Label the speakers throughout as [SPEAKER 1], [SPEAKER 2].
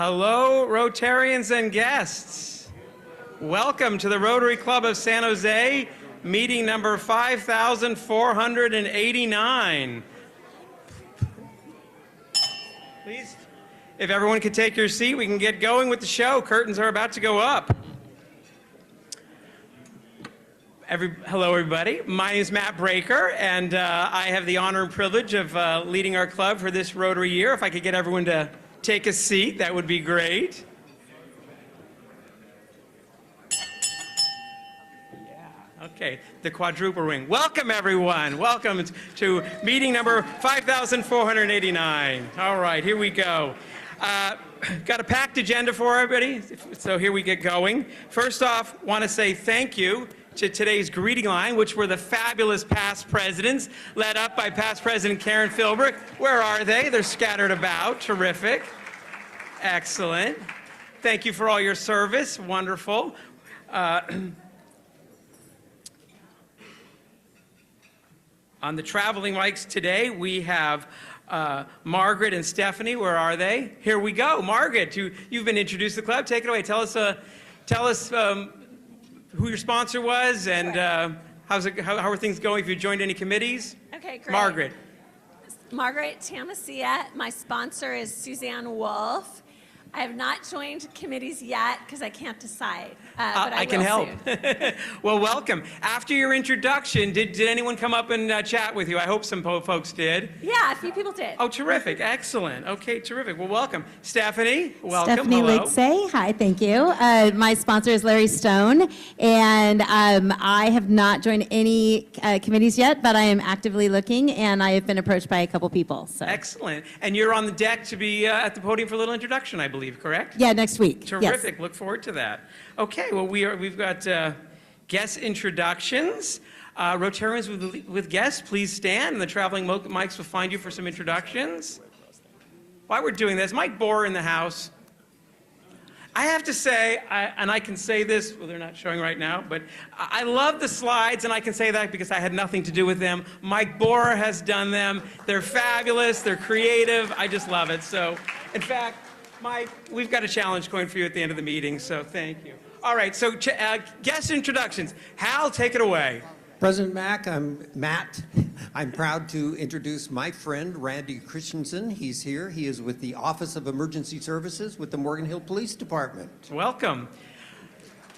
[SPEAKER 1] Hello, Rotarians and guests. Welcome to the Rotary Club of San Jose, meeting number 5,489. Please, if everyone could take your seat, we can get going with the show. Curtains are about to go up. Hello, everybody. My name is Matt Breaker, and I have the honor and privilege of leading our club for this Rotary year. If I could get everyone to take a seat, that would be great. Yeah, okay, the quadruple ring. Welcome, everyone. Welcome to meeting number 5,489. All right, here we go. Got a packed agenda for everybody, so here we get going. First off, want to say thank you to today's greeting line, which were the fabulous past presidents, led up by past President Karen Philbrick. Where are they? They're scattered about. Terrific. Excellent. Thank you for all your service. Wonderful. On the traveling mics today, we have Margaret and Stephanie. Where are they? Here we go. Margaret, you've been introduced to the club. Take it away. Tell us who your sponsor was and how are things going? If you joined any committees?
[SPEAKER 2] Okay, great.
[SPEAKER 1] Margaret
[SPEAKER 2] Tamasia. My sponsor is Suzanne Wolf. I have not joined committees yet because I can't decide, but I
[SPEAKER 1] can help.
[SPEAKER 2] Soon.
[SPEAKER 1] Well, welcome. After your introduction, did anyone come up and chat with you? I hope some folks did.
[SPEAKER 2] Yeah, a few people did.
[SPEAKER 1] Oh, terrific. Excellent. Okay, terrific. Well, welcome. Stephanie, welcome.
[SPEAKER 3] Stephanie Ligsay. Hi, thank you. My sponsor is Larry Stone, and I have not joined any committees yet, but I am actively looking, and I have been approached by a couple people. So.
[SPEAKER 1] Excellent. And you're on the deck to be at the podium for a little introduction, I believe, correct?
[SPEAKER 3] Yeah, next week.
[SPEAKER 1] Terrific.
[SPEAKER 3] Yes.
[SPEAKER 1] Look forward to that. Okay, well, we've got guest introductions. Rotarians with guests, please stand, and the traveling mics will find you for some introductions. While we're doing this, Mike Bohr in the house. I have to say, and I can say this, well, they're not showing right now, but I love the slides, and I can say that because I had nothing to do with them. Mike Bohr has done them. They're fabulous. They're creative. I just love it. So, in fact, Mike, we've got a challenge going for you at the end of the meeting, so thank you. All right, so guest introductions. Hal, take it away.
[SPEAKER 4] President Mack, I'm Matt. I'm proud to introduce my friend, Randy Christensen. He's here. He is with the Office of Emergency Services with the Morgan Hill Police Department.
[SPEAKER 1] Welcome.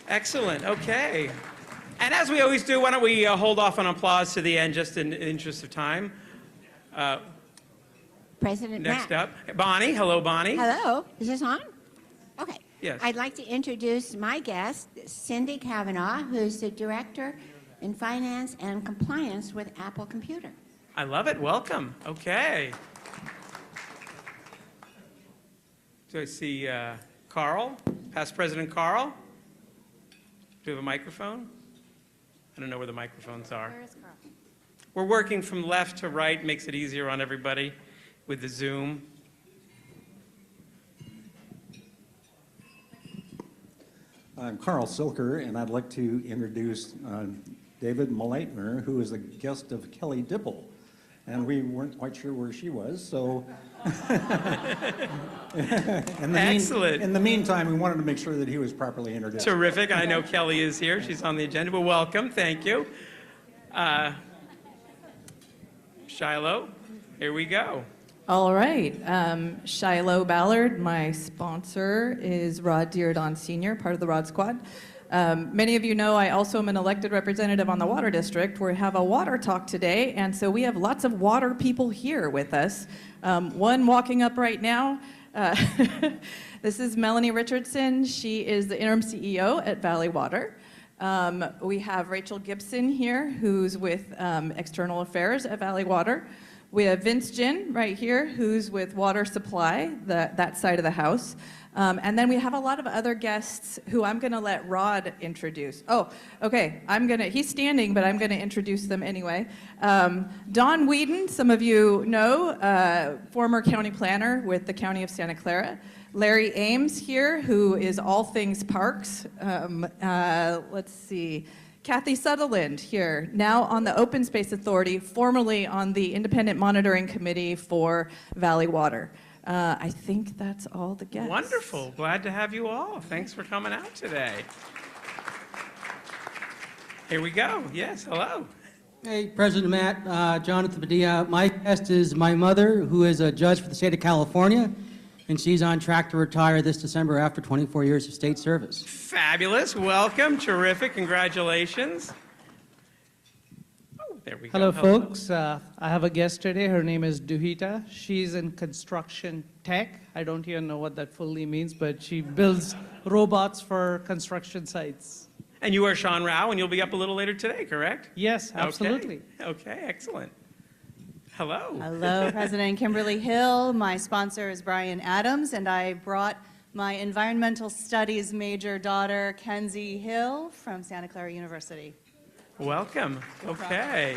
[SPEAKER 1] Excellent. Okay. And as we always do, why don't we hold off on applause to the end, just in the interest of time.
[SPEAKER 5] President
[SPEAKER 1] Next
[SPEAKER 5] Matt.
[SPEAKER 1] up, Bonnie. Hello, Bonnie.
[SPEAKER 5] Hello. Is this on? Okay.
[SPEAKER 1] Yes.
[SPEAKER 5] I'd like to introduce my guest, Cindy Kavanaugh, who's the Director in Finance and Compliance with Apple Computer.
[SPEAKER 1] I love it. Welcome. Okay. Do I see Carl? Past President Carl? Do we have a microphone? I don't know where the microphones are.
[SPEAKER 5] Where is Carl?
[SPEAKER 1] We're working from left to right. Makes it easier on everybody with the Zoom.
[SPEAKER 6] I'm Carl Silker, and I'd like to introduce David Malaitner, who is a guest of Kelly Dibble. And we weren't quite sure where she was, so...
[SPEAKER 1] Excellent.
[SPEAKER 6] In the meantime, we wanted to make sure that he was properly introduced.
[SPEAKER 1] Terrific. I know Kelly is here. She's on the agenda. Well, welcome. Thank you. Shiloh, here we go.
[SPEAKER 7] All right. Shiloh Ballard, my sponsor, is Rod Dierdon Sr., part of the Rod Squad. Many of you know I also am an elected representative on the Water District. We have a water talk today, and so we have lots of water people here with us. One walking up right now. This is Melanie Richardson. She is the interim CEO at Valley Water. We have Rachel Gibson here, who's with External Affairs at Valley Water. We have Vince Ginn right here, who's with Water Supply, that side of the house. And then we have a lot of other guests who I'm going to let Rod introduce. Oh, okay. He's standing, but I'm going to introduce them anyway. Don Whedon, some of you know, former county planner with the County of Santa Clara. Larry Ames here, who is all things parks. Let's see. Kathy Sutherland here, now on the Open Space Authority, formerly on the Independent Monitoring Committee for Valley Water. I think that's all the guests.
[SPEAKER 1] Wonderful. Glad to have you all. Thanks for coming out today. Here we go. Yes, hello.
[SPEAKER 8] Hey, President Matt, Jonathan Padilla. My guest is my mother, who is a judge for the state of California, and she's on track to retire this December after 24 years of state service.
[SPEAKER 1] Fabulous. Welcome. Terrific. Congratulations. Oh, there we go.
[SPEAKER 9] Hello, folks. I have a guest today. Her name is Duhita. She's in construction tech. I don't even know what that fully means, but she builds robots for construction sites.
[SPEAKER 1] And you are Sean Rao, and you'll be up a little later today, correct?
[SPEAKER 9] Yes, absolutely.
[SPEAKER 1] Okay, excellent. Hello.
[SPEAKER 10] Hello, President Kimberly Hill. My sponsor is Brian Adams, and I brought my environmental studies major daughter, Kenzie Hill, from Santa Clara University.
[SPEAKER 1] Welcome. Okay.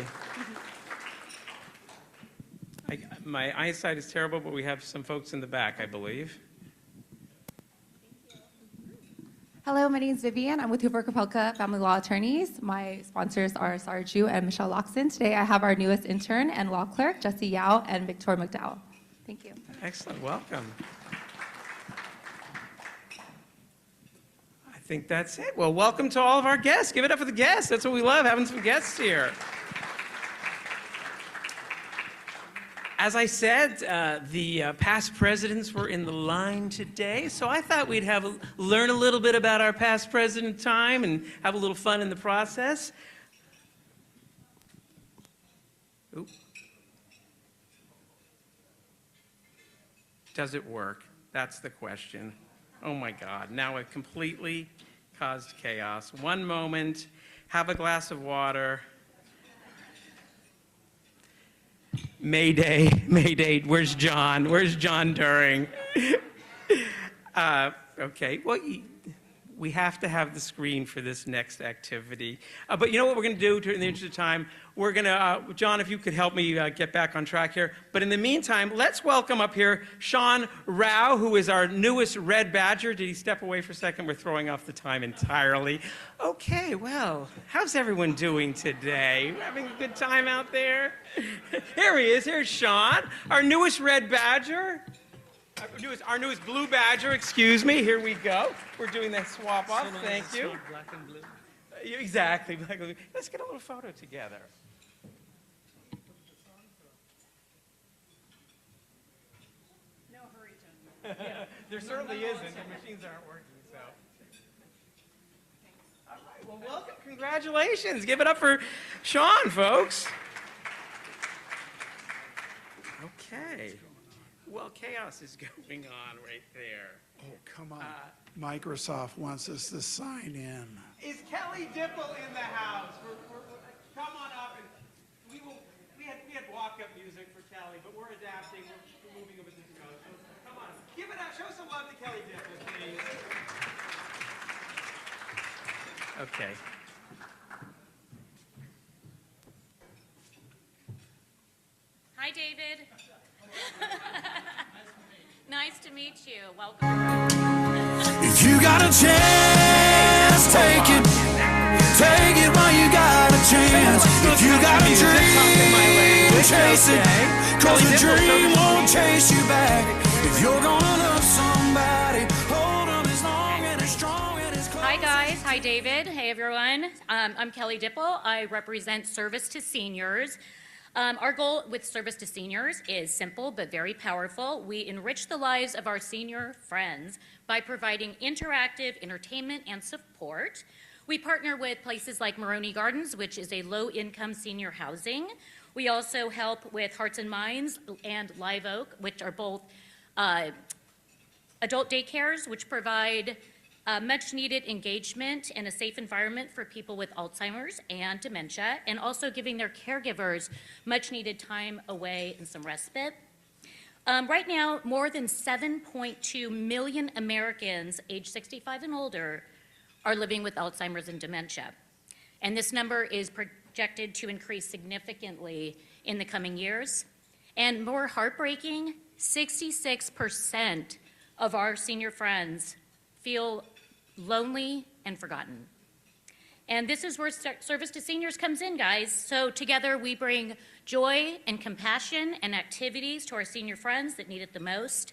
[SPEAKER 1] My eyesight is terrible, but we have some folks in the back, I believe.
[SPEAKER 11] Hello, my name is Vivian. I'm with Hoover Kapelka Family Law Attorneys. My sponsors are Sarah Chu and Michelle Loxton. Today I have our newest intern and law clerk, Jesse Yao and Victoria McDowell. Thank you.
[SPEAKER 1] Excellent. Welcome. I think that's it. Well, welcome to all of our guests. Give it up for the guests. That's what we love, having some guests here. As I said, the past presidents were in the line today, so I thought we'd learn a little bit about our past president time and have a little fun in the process. Oop. Does it work? That's the question. Oh my God, now it completely caused chaos. One moment, have a glass of water. Mayday, Mayday, where's John? Where's John During? Okay, well, we have to have the screen for this next activity. But you know what we're going to do in the interest of time? We're going to, John, if you could help me get back on track here. But in the meantime, let's welcome up here Sean Rao, who is our newest Red Badger. Did he step away for a second? We're throwing off the time entirely. Okay, well, how's everyone doing today? Having a good time out there? Here he is. Here's Sean, our newest Red Badger. Our newest Blue Badger, excuse me. Here we go. We're doing that swap off. Thank you.
[SPEAKER 9] Black and blue.
[SPEAKER 1] Exactly. Black and blue. Let's get a little photo together.
[SPEAKER 10] No hurry, John.
[SPEAKER 1] There certainly isn't. The machines aren't working, so. All right. Well, welcome. Congratulations. Give it up for Sean, folks. Okay. Well, chaos is going on right there.
[SPEAKER 12] Oh, come on. Microsoft wants us to sign in.
[SPEAKER 1] Is Kelly Dipple in the house? Come on up, and we had walk-up music for Kelly, but we're adapting. We're moving over this go. So come on, give it up. Show some love to Kelly Dipple, please. Okay.
[SPEAKER 13] Hi, David. Nice to meet you. Welcome.
[SPEAKER 14] If you got a chance, take it. Take it while you got a chance. If you got a dream, chase it. Cause the dream won't chase you back. If you're gonna love somebody, hold them as long and as strong and as close.
[SPEAKER 13] Hi, guys. Hi, David. Hey, everyone. I'm Kelly Dipple. I represent Service to Seniors. Our goal with Service to Seniors is simple but very powerful. We enrich the lives of our senior friends by providing interactive entertainment and support. We partner with places like Moran Gardens, which is a low-income senior housing. We also help with Hearts and Minds and Live Oak, which are both adult daycares, which provide much-needed engagement and a safe environment for people with Alzheimer's and dementia, and also giving their caregivers much-needed time away and some respite. Right now, more than 7.2 million Americans age 65 and older are living with Alzheimer's and dementia. And this number is projected to increase significantly in the coming years. And more heartbreaking, 66% of our senior friends feel lonely and forgotten. And this is where service to seniors comes in, guys. So together we bring joy and compassion and activities to our senior friends that need it the most.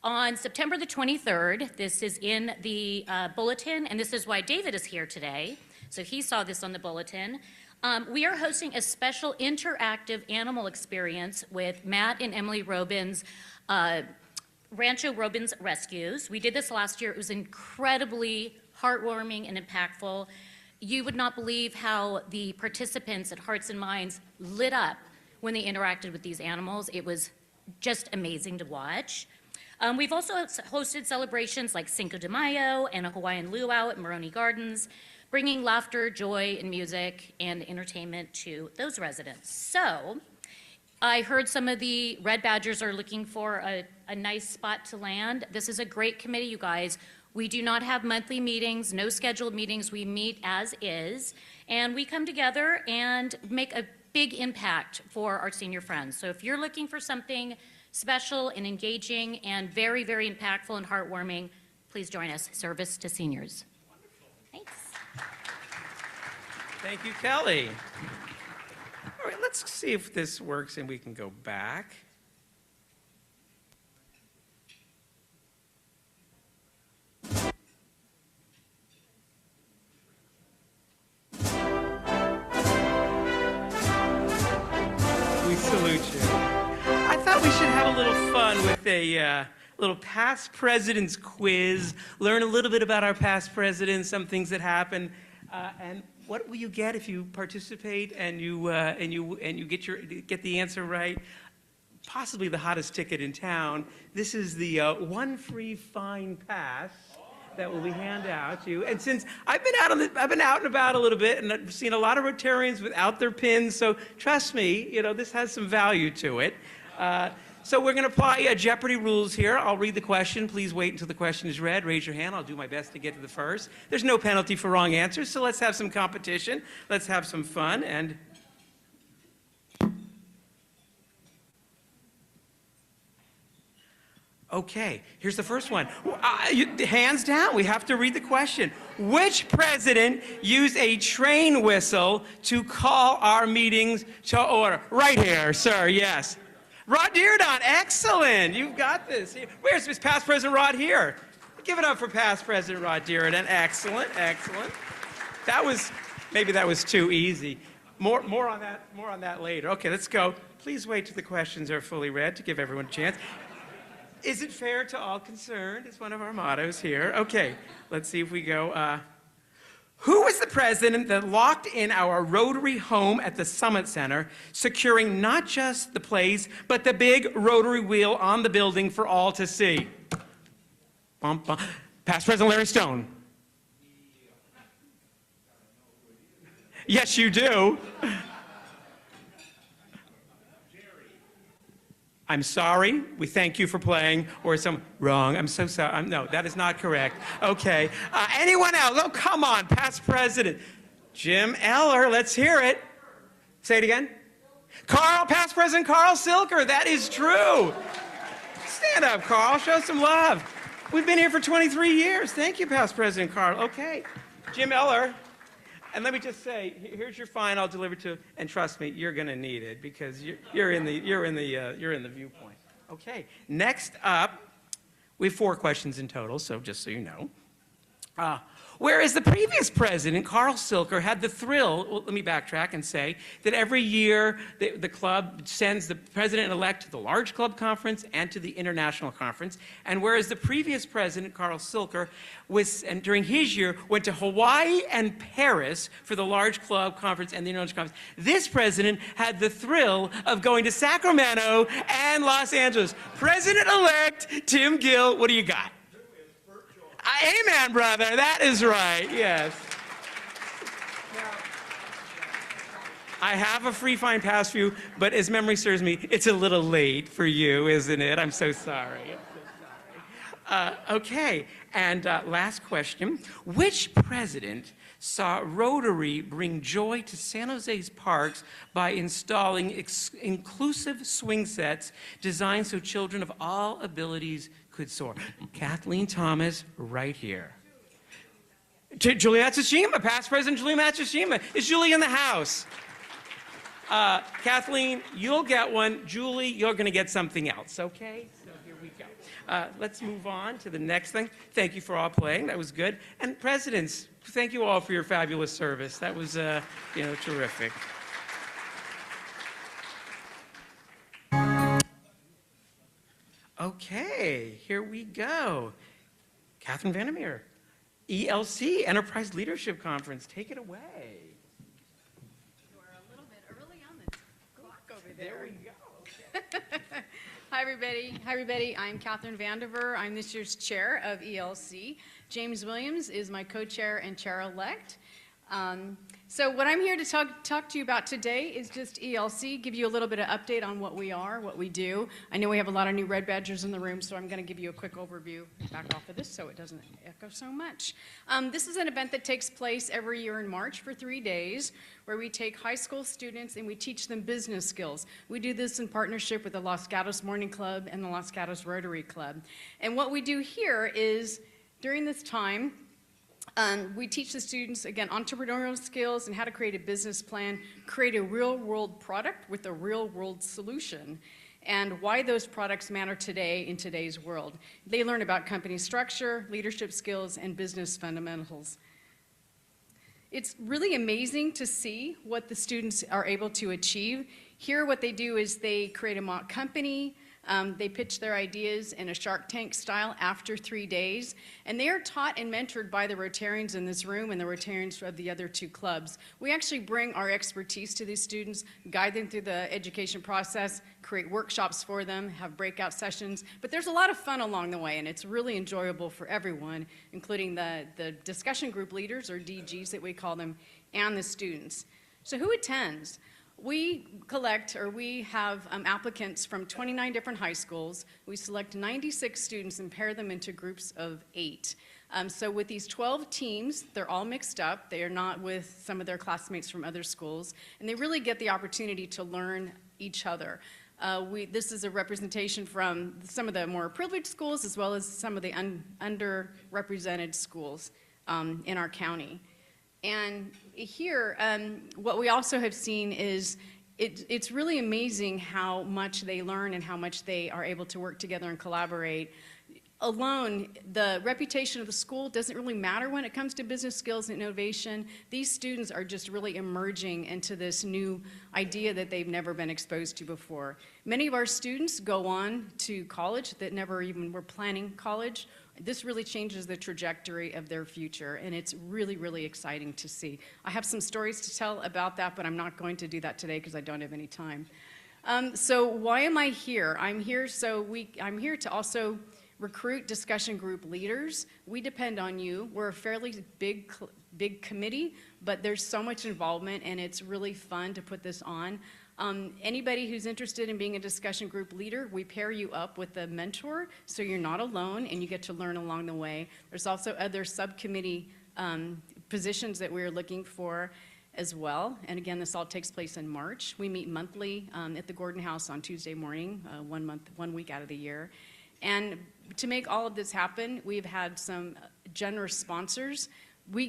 [SPEAKER 13] On September the 23rd, this is in the bulletin, and this is why David is here today. So he saw this on the bulletin. We are hosting a special interactive animal experience with Matt and Emily Robin's Rancho Robin's Rescues. We did this last year. It was incredibly heartwarming and impactful. You would not believe how the participants at Hearts and Minds lit up when they interacted with these animals. It was just amazing to watch. We've also hosted celebrations like Cinco de Mayo and a Hawaiian luau at Moroni Gardens, bringing laughter, joy, and music and entertainment to those residents. So I heard some of the Red Badgers are looking for a nice spot to land. This is a great committee, you guys. We do not have monthly meetings, no scheduled meetings. We meet as is, and we come together and make a big impact for our senior friends. So if you're looking for something special and engaging and very, very impactful and heartwarming, please join us. Service to Seniors. Thanks.
[SPEAKER 1] Thank you, Kelly. All right, let's see if this works and we can go back. We salute you. I thought we should have a little fun with a little past presidents quiz, learn a little bit about our past presidents, some things that happened, and what will you get if you participate and you get the answer right? Possibly the hottest ticket in town. This is the one free fine pass that will be handed out to you. And since I've been out and about a little bit, and I've seen a lot of Rotarians without their pins, so trust me, this has some value to it. So we're going to apply Jeopardy rules here. I'll read the question. Please wait until the question is read. Raise your hand. I'll do my best to get to the first. There's no penalty for wrong answers, so let's have some competition. Let's have some fun. And okay, here's the first one. Hands down, we have to read the question. Which president used a train whistle to call our meetings to order? Right here, sir, yes. Rod Dearden, excellent. You've got this. Where's past President Rod here? Give it up for past President Rod Dearden. Excellent, excellent. Maybe that was too easy. More on that later. Okay, let's go. Please wait till the questions are fully read to give everyone a chance. Is it fair to all concerned? It's one of our mottos here. Okay, let's see if we go. Who was the president that locked in our rotary home at the Summit Center, securing not just the place, but the big rotary wheel on the building for all to see? Bum, bum. Past President Larry Stone. Yes, you do. I'm sorry, we thank you for playing, or some, wrong, I'm so sorry, no, that is not correct. Okay, anyone else? Oh, come on, past president. Jim Eller, let's hear it. Say it again. Past President Carl Silker, that is true. Stand up, Carl, show some love. We've been here for 23 years. Thank you, past President Carl. Okay, Jim Eller. And let me just say, here's your fine. I'll deliver to, and trust me, you're going to need it because you're in the viewpoint. Okay. Next up, we have 4 questions in total. So just so you know, whereas the previous president, Carl Silker, had the thrill. Well, let me backtrack and say that every year the club sends the president-elect to the large club conference and to the international conference. And whereas the previous president, Carl Silker, and during his year, went to Hawaii and Paris for the large club conference and the international conference. This president had the thrill of going to Sacramento and Los Angeles. President-elect Tim Gill, what do you got? Amen, brother. That is right. Yes. Now, I have a free fine pass for you, but as memory serves me, it's a little late for you, isn't it? I'm so sorry. Okay, and last question. Which president saw Rotary bring joy to San Jose's parks by installing inclusive swing sets designed so children of all abilities could soar? Kathleen Thomas, right here. Julie Matsushima, past president Julie Matsushima. Is Julie in the house? Kathleen, you'll get one. Julie, you're going to get something else, okay? So here we go. Let's move on to the next thing. Thank you for all playing. That was good. And presidents, thank you all for your fabulous service. That was, terrific. Okay, here we go. Catherine Vandermeer, ELC, Enterprise Leadership Conference. Take it away.
[SPEAKER 15] You are a little bit early on the clock over there.
[SPEAKER 1] There we go.
[SPEAKER 15] Hi, everybody. Hi, everybody. I'm Catherine Vandiver. I'm this year's chair of ELC. James Williams is my co-chair and chair-elect. So what I'm here to talk to you about today is just ELC, give you a little bit of update on what we are, what we do. I know we have a lot of new Red Badgers in the room, so I'm going to give you a quick overview back off of this so it doesn't echo so much. This is an event that takes place every year in March for 3 days, where we take high school students and we teach them business skills. We do this in partnership with the Los Gatos Morning Club and the Los Gatos Rotary Club. And what we do here is, during this time, we teach the students, again, entrepreneurial skills and how to create a business plan, create a real-world product with a real-world solution, and why those products matter today in today's world. They learn about company structure, leadership skills, and business fundamentals. It's really amazing to see what the students are able to achieve. Here, what they do is they create a mock company. They pitch their ideas in a Shark Tank style after 3 days, and they are taught and mentored by the Rotarians in this room and the Rotarians of the other 2 clubs. We actually bring our expertise to these students, guide them through the education process, create workshops for them, have breakout sessions, but there's a lot of fun along the way, and it's really enjoyable for everyone, including the discussion group leaders, or DGs that we call them, and the students. So who attends? We collect, or we have applicants from 29 different high schools. We select 96 students and pair them into groups of 8. So with these 12 teams, they're all mixed up. They are not with some of their classmates from other schools, and they really get the opportunity to learn each other. This is a representation from some of the more privileged schools as well as some of the underrepresented schools in our county. And here, what we also have seen is it's really amazing how much they learn and how much they are able to work together and collaborate. Alone, the reputation of the school doesn't really matter when it comes to business skills and innovation. These students are just really emerging into this new idea that they've never been exposed to before. Many of our students go on to college that never even were planning college. This really changes the trajectory of their future, and it's really, really exciting to see. I have some stories to tell about that, but I'm not going to do that today because I don't have any time. So why am I here? I'm here to also recruit discussion group leaders. We depend on you. We're a fairly big committee, but there's so much involvement, and it's really fun to put this on. Anybody who's interested in being a discussion group leader, we pair you up with a mentor, so you're not alone and you get to learn along the way. There's also other subcommittee positions that we're looking for as well. And again, this all takes place in March. We meet monthly at the Gordon House on Tuesday morning, 1 week out of the year. And to make all of this happen, we've had some generous sponsors. We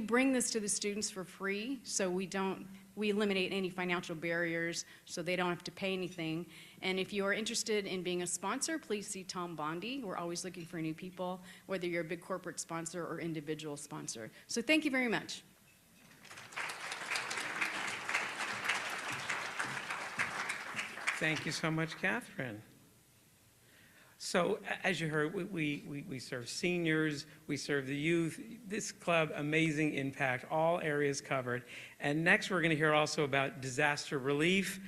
[SPEAKER 15] bring this to the students for free, so we eliminate any financial barriers so they don't have to pay anything. And if you are interested in being a sponsor, please see Tom Bondi. We're always looking for new people, whether you're a big corporate sponsor or individual sponsor. So thank you very much.
[SPEAKER 1] Thank you so much, Catherine. So as you heard, we serve seniors, we serve the youth. This club, amazing impact, all areas covered. And next we're going to hear also about disaster relief.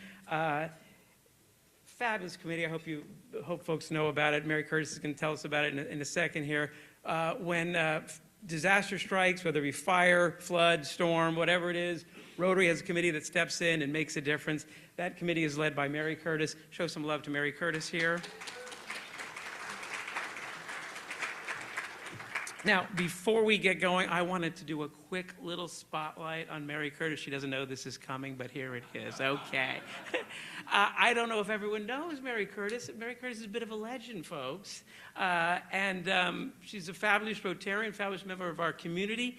[SPEAKER 1] Fabulous committee. I hope folks know about it. Mary Curtis is going to tell us about it in a second here. When disaster strikes, whether it be fire, flood, storm, whatever it is, Rotary has a committee that steps in and makes a difference. That committee is led by Mary Curtis. Show some love to Mary Curtis here. Now, before we get going, I wanted to do a quick little spotlight on Mary Curtis. She doesn't know this is coming, but here it is. Okay. I don't know if everyone knows Mary Curtis. Mary Curtis is a bit of a legend, folks. She's a fabulous Rotarian, fabulous member of our community.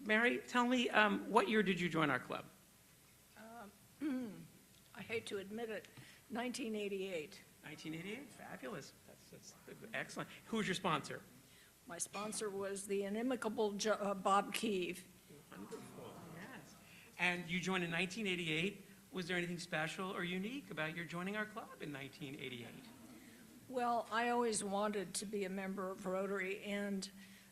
[SPEAKER 1] Mary, tell me, what year did you join our club?
[SPEAKER 16] I hate to admit it, 1988.
[SPEAKER 1] 1988? Fabulous. That's excellent. Who was your sponsor?
[SPEAKER 16] My sponsor was the inimicable Bob Keeve.
[SPEAKER 1] Wonderful, yes. And you joined in 1988. Was there anything special or unique about your joining our club in 1988?
[SPEAKER 16] Well, I always wanted to be a member of Rotary, and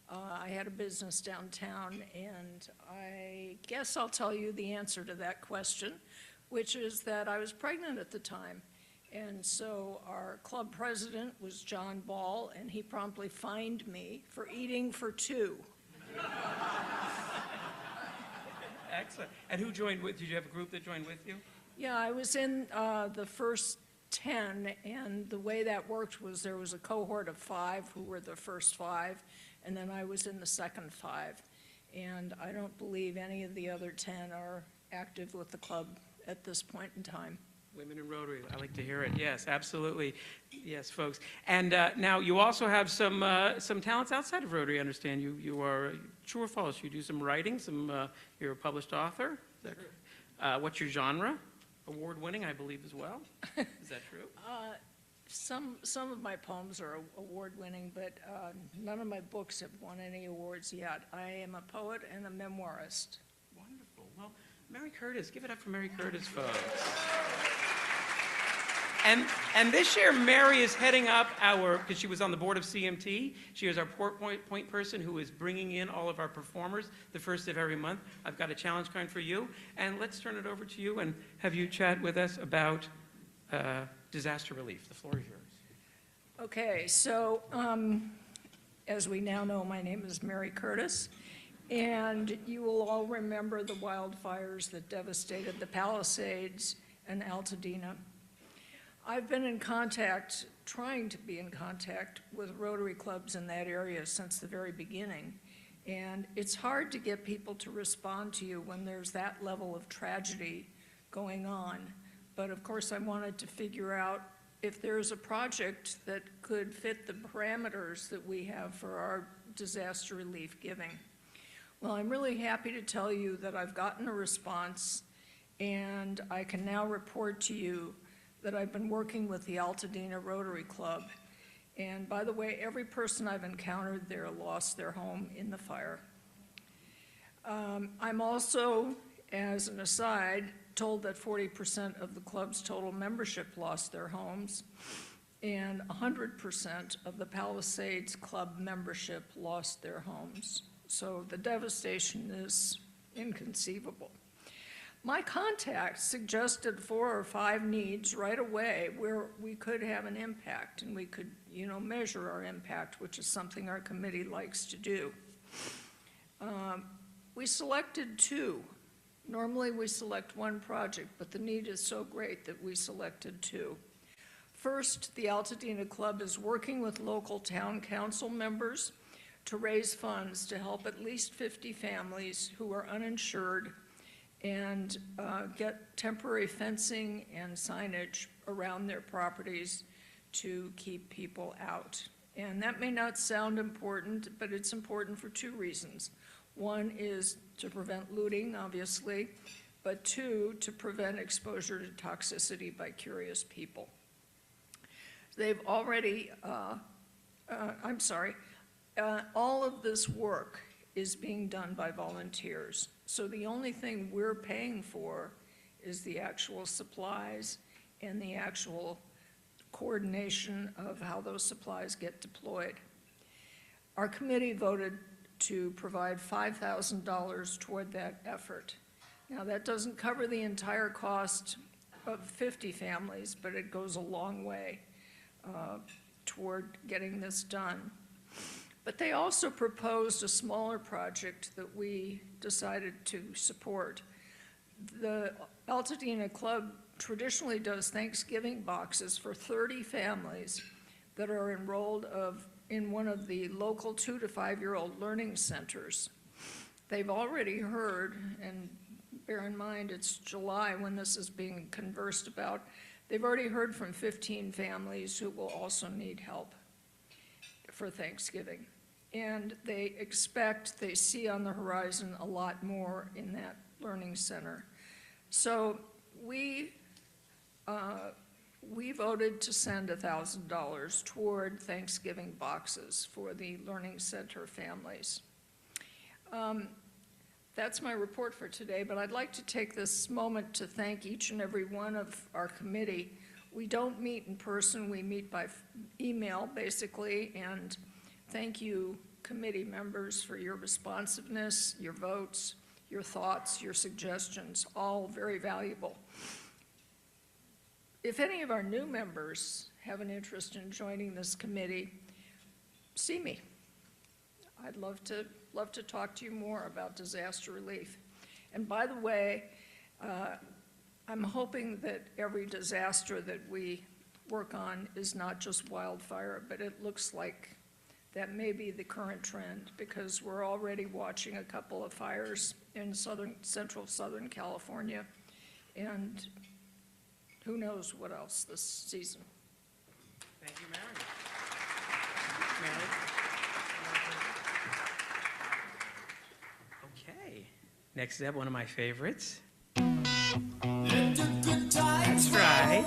[SPEAKER 16] I had a business downtown, and I guess I'll tell you the answer to that question, which is that I was pregnant at the time. And so our club president was John Ball, and he promptly fined me for eating for two.
[SPEAKER 1] Excellent. And who joined with, did you have a group that joined with you?
[SPEAKER 16] Yeah, I was in the first 10, and the way that worked was there was a cohort of 5 who were the first 5, and then I was in the second 5. And I don't believe any of the other 10 are active with the club at this point in time.
[SPEAKER 1] Women in Rotary, I like to hear it. Yes, absolutely. Yes, folks. And now you also have some talents outside of Rotary, I understand. You are, true or false, you do some writing, you're a published author. What's your genre? Award-winning, I believe, as well. Is that true?
[SPEAKER 16] Some of my poems are award-winning, but none of my books have won any awards yet. I am a poet and a memoirist.
[SPEAKER 1] Wonderful. Well, Mary Curtis, give it up for Mary Curtis, folks. And this year, Mary is heading up because she was on the board of CMT, she is our point person who is bringing in all of our performers the first of every month. I've got a challenge card for you, and let's turn it over to you and have you chat with us about disaster relief. The floor is yours.
[SPEAKER 16] Okay, so as we now know, my name is Mary Curtis, and you will all remember the wildfires that devastated the Palisades and Altadena. I've been in contact, trying to be in contact with Rotary clubs in that area since the very beginning. And it's hard to get people to respond to you when there's that level of tragedy going on. But of course, I wanted to figure out if there's a project that could fit the parameters that we have for our disaster relief giving. Well, I'm really happy to tell you that I've gotten a response, and I can now report to you that I've been working with the Altadena Rotary Club. And by the way, every person I've encountered there lost their home in the fire. I'm also, as an aside, told that 40% of the club's total membership lost their homes, and 100% of the Palisades Club membership lost their homes. So the devastation is inconceivable. My contact suggested 4 or 5 needs right away where we could have an impact, and we could, measure our impact, which is something our committee likes to do. We selected 2. Normally we select 1 project, but the need is so great that we selected 2. First, the Altadena Club is working with local town council members to raise funds to help at least 50 families who are uninsured and get temporary fencing and signage around their properties to keep people out. And that may not sound important, but it's important for 2 reasons. One is to prevent looting, obviously, but 2, to prevent exposure to toxicity by curious people. They've already, all of this work is being done by volunteers. So the only thing we're paying for is the actual supplies and the actual coordination of how those supplies get deployed. Our committee voted to provide $5,000 toward that effort. Now, that doesn't cover the entire cost of 50 families, but it goes a long way toward getting this done. But they also proposed a smaller project that we decided to support. The Altadena Club traditionally does Thanksgiving boxes for 30 families that are enrolled in one of the local 2 to 5-year-old learning centers. They've already heard, and bear in mind it's July when this is being conversed about, they've already heard from 15 families who will also need help for Thanksgiving. And they see on the horizon a lot more in that learning center. So we voted to send $1,000 toward Thanksgiving boxes for the learning center families. That's my report for today, but I'd like to take this moment to thank each and every one of our committee. We don't meet in person, we meet by email, basically, and thank you, committee members, for your responsiveness, your votes, your thoughts, your suggestions, all very valuable. If any of our new members have an interest in joining this committee, see me. I'd love to talk to you more about disaster relief. And by the way, I'm hoping that every disaster that we work on is not just wildfire, but it looks like that may be the current trend, because we're already watching a couple of fires in central Southern California, and who knows what else this season.
[SPEAKER 1] Thank you, Mary. Mary? Okay. Next up, one of my favorites. That's right.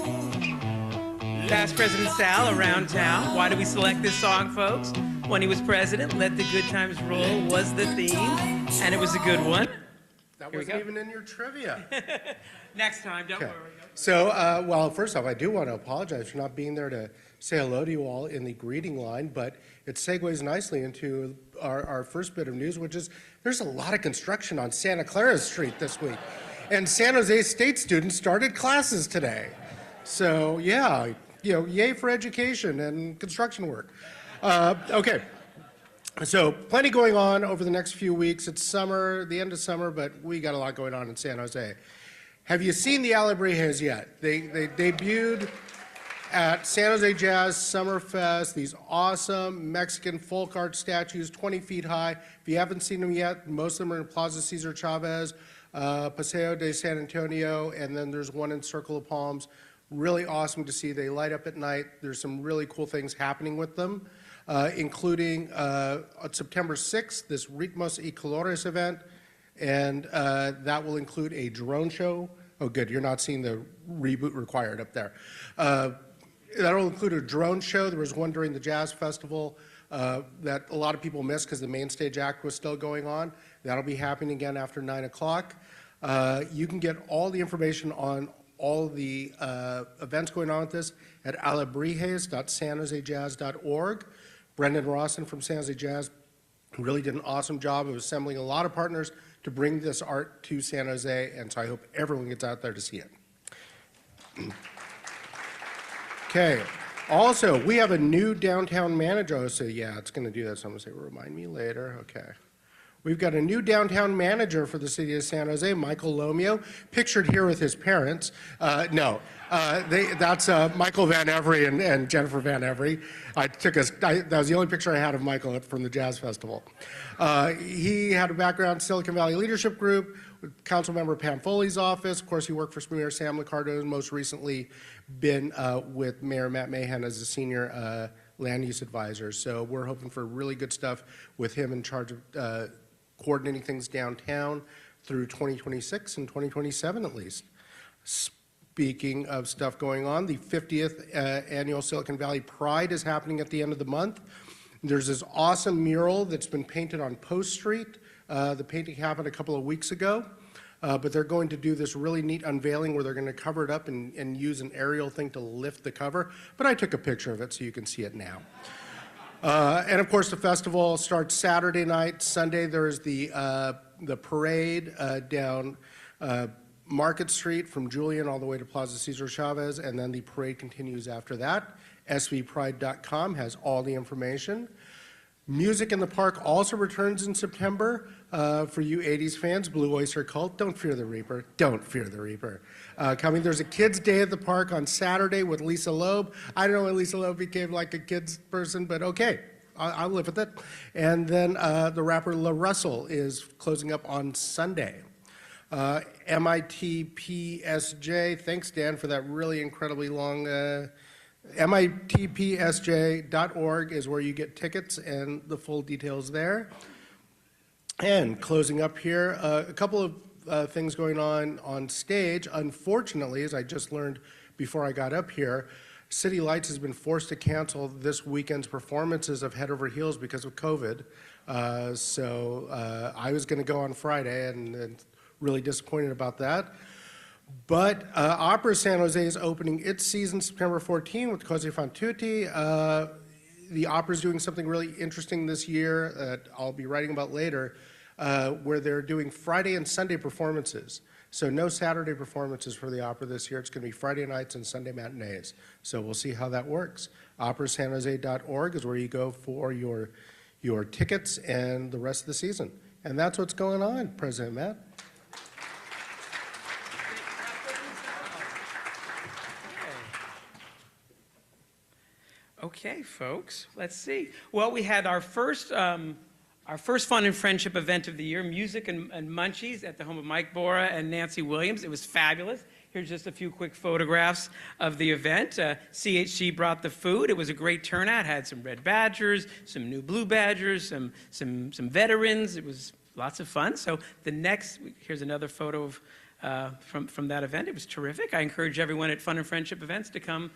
[SPEAKER 1] Past President Sal, Around Town. Why do we select this song, folks? When he was president, Let the Good Times Roll was the theme, and it was a good one.
[SPEAKER 17] That
[SPEAKER 1] Here we
[SPEAKER 17] wasn't
[SPEAKER 1] go.
[SPEAKER 17] even in your trivia.
[SPEAKER 1] Next time, don't
[SPEAKER 17] Okay.
[SPEAKER 1] worry.
[SPEAKER 17] So, well, first off, I do want to apologize for not being there to say hello to you all in the greeting line, but it segues nicely into our first bit of news, which is there's a lot of construction on Santa Clara Street this week. And San Jose State students started classes today. So, yeah, yay for education and construction work. Okay. So plenty going on over the next few weeks. It's summer, the end of summer, but we got a lot going on in San Jose. Have you seen the Alebrijes yet? They debuted at San Jose Jazz Summer Fest, these awesome Mexican folk art statues, 20 feet high. If you haven't seen them yet, most of them are in Plaza Cesar Chavez, Paseo de San Antonio, and then there's one in Circle of Palms. Really awesome to see. They light up at night. There's some really cool things happening with them, including on September 6th, this Ritmos y Colores event, and that will include a drone show. Oh, good, you're not seeing the reboot required up there. That'll include a drone show. There was one during the Jazz Festival that a lot of people missed because the main stage act was still going on. That'll be happening again after 9 o'clock. You can get all the information on all the events going on with this at alebrijes.sanjosejazz.org. Brendan Rawson from San Jose Jazz really did an awesome job of assembling a lot of partners to bring this art to San Jose, and so I hope everyone gets out there to see it. Okay. Also, we have a new downtown manager. Oh, so yeah, it's going to do that. So I'm going to say, remind me later. Okay. We've got a new downtown manager for the city of San Jose, Michael Lomeo, pictured here with his parents. That's Michael Van Every and Jennifer Van Every. That was the only picture I had of Michael from the Jazz Festival. He had a background in Silicon Valley Leadership Group, with Councilmember Pam Foley's office. Of course, he worked for Mayor Sam Liccardo, and most recently been with Mayor Matt Mahan as a senior land use advisor. So we're hoping for really good stuff with him in charge of coordinating things downtown through 2026 and 2027 at least. Speaking of stuff going on, the 50th annual Silicon Valley Pride is happening at the end of the month. There's this awesome mural that's been painted on Post Street. The painting happened a couple of weeks ago, but they're going to do this really neat unveiling where they're going to cover it up and use an aerial thing to lift the cover. But I took a picture of it so you can see it now. And of course, the festival starts Saturday night. Sunday, there's the parade down Market Street from Julian all the way to Plaza Cesar Chavez, and then the parade continues after that. svpride.com has all the information. Music in the Park also returns in September. For you 80s fans, Blue Oyster Cult, don't fear the Reaper. Don't fear the Reaper. Coming, there's a Kids Day at the Park on Saturday with Lisa Loeb. I don't know when Lisa Loeb became like a kids person, but okay, I'll live with it. And then the rapper La Russell is closing up on Sunday. MITPSJ, thanks Dan for that really incredibly long, mitpsj.org is where you get tickets and the full details there. And closing up here, a couple of things going on stage. Unfortunately, as I just learned before I got up here, City Lights has been forced to cancel this weekend's performances of Head Over Heels because of COVID. So I was going to go on Friday and really disappointed about that. But Opera San Jose is opening its season September 14 with Cose fan tutti. The opera's doing something really interesting this year that I'll be writing about later, where they're doing Friday and Sunday performances. So no Saturday performances for the opera this year. It's going to be Friday nights and Sunday matinees. So we'll see how that works. operasanjose.org is where you go for your tickets and the rest of the season. And that's what's going on, President Matt.
[SPEAKER 1] Okay, folks, let's see. Well, we had our first fun and friendship event of the year, Music and Munchies at the home of Mike Bora and Nancy Williams. It was fabulous. Here's just a few quick photographs of the event. CHC brought the food. It was a great turnout. Had some red badgers, some new blue badgers, some veterans. It was lots of fun. So here's another photo of, from that event. It was terrific. I encourage everyone at Fun and Friendship events to come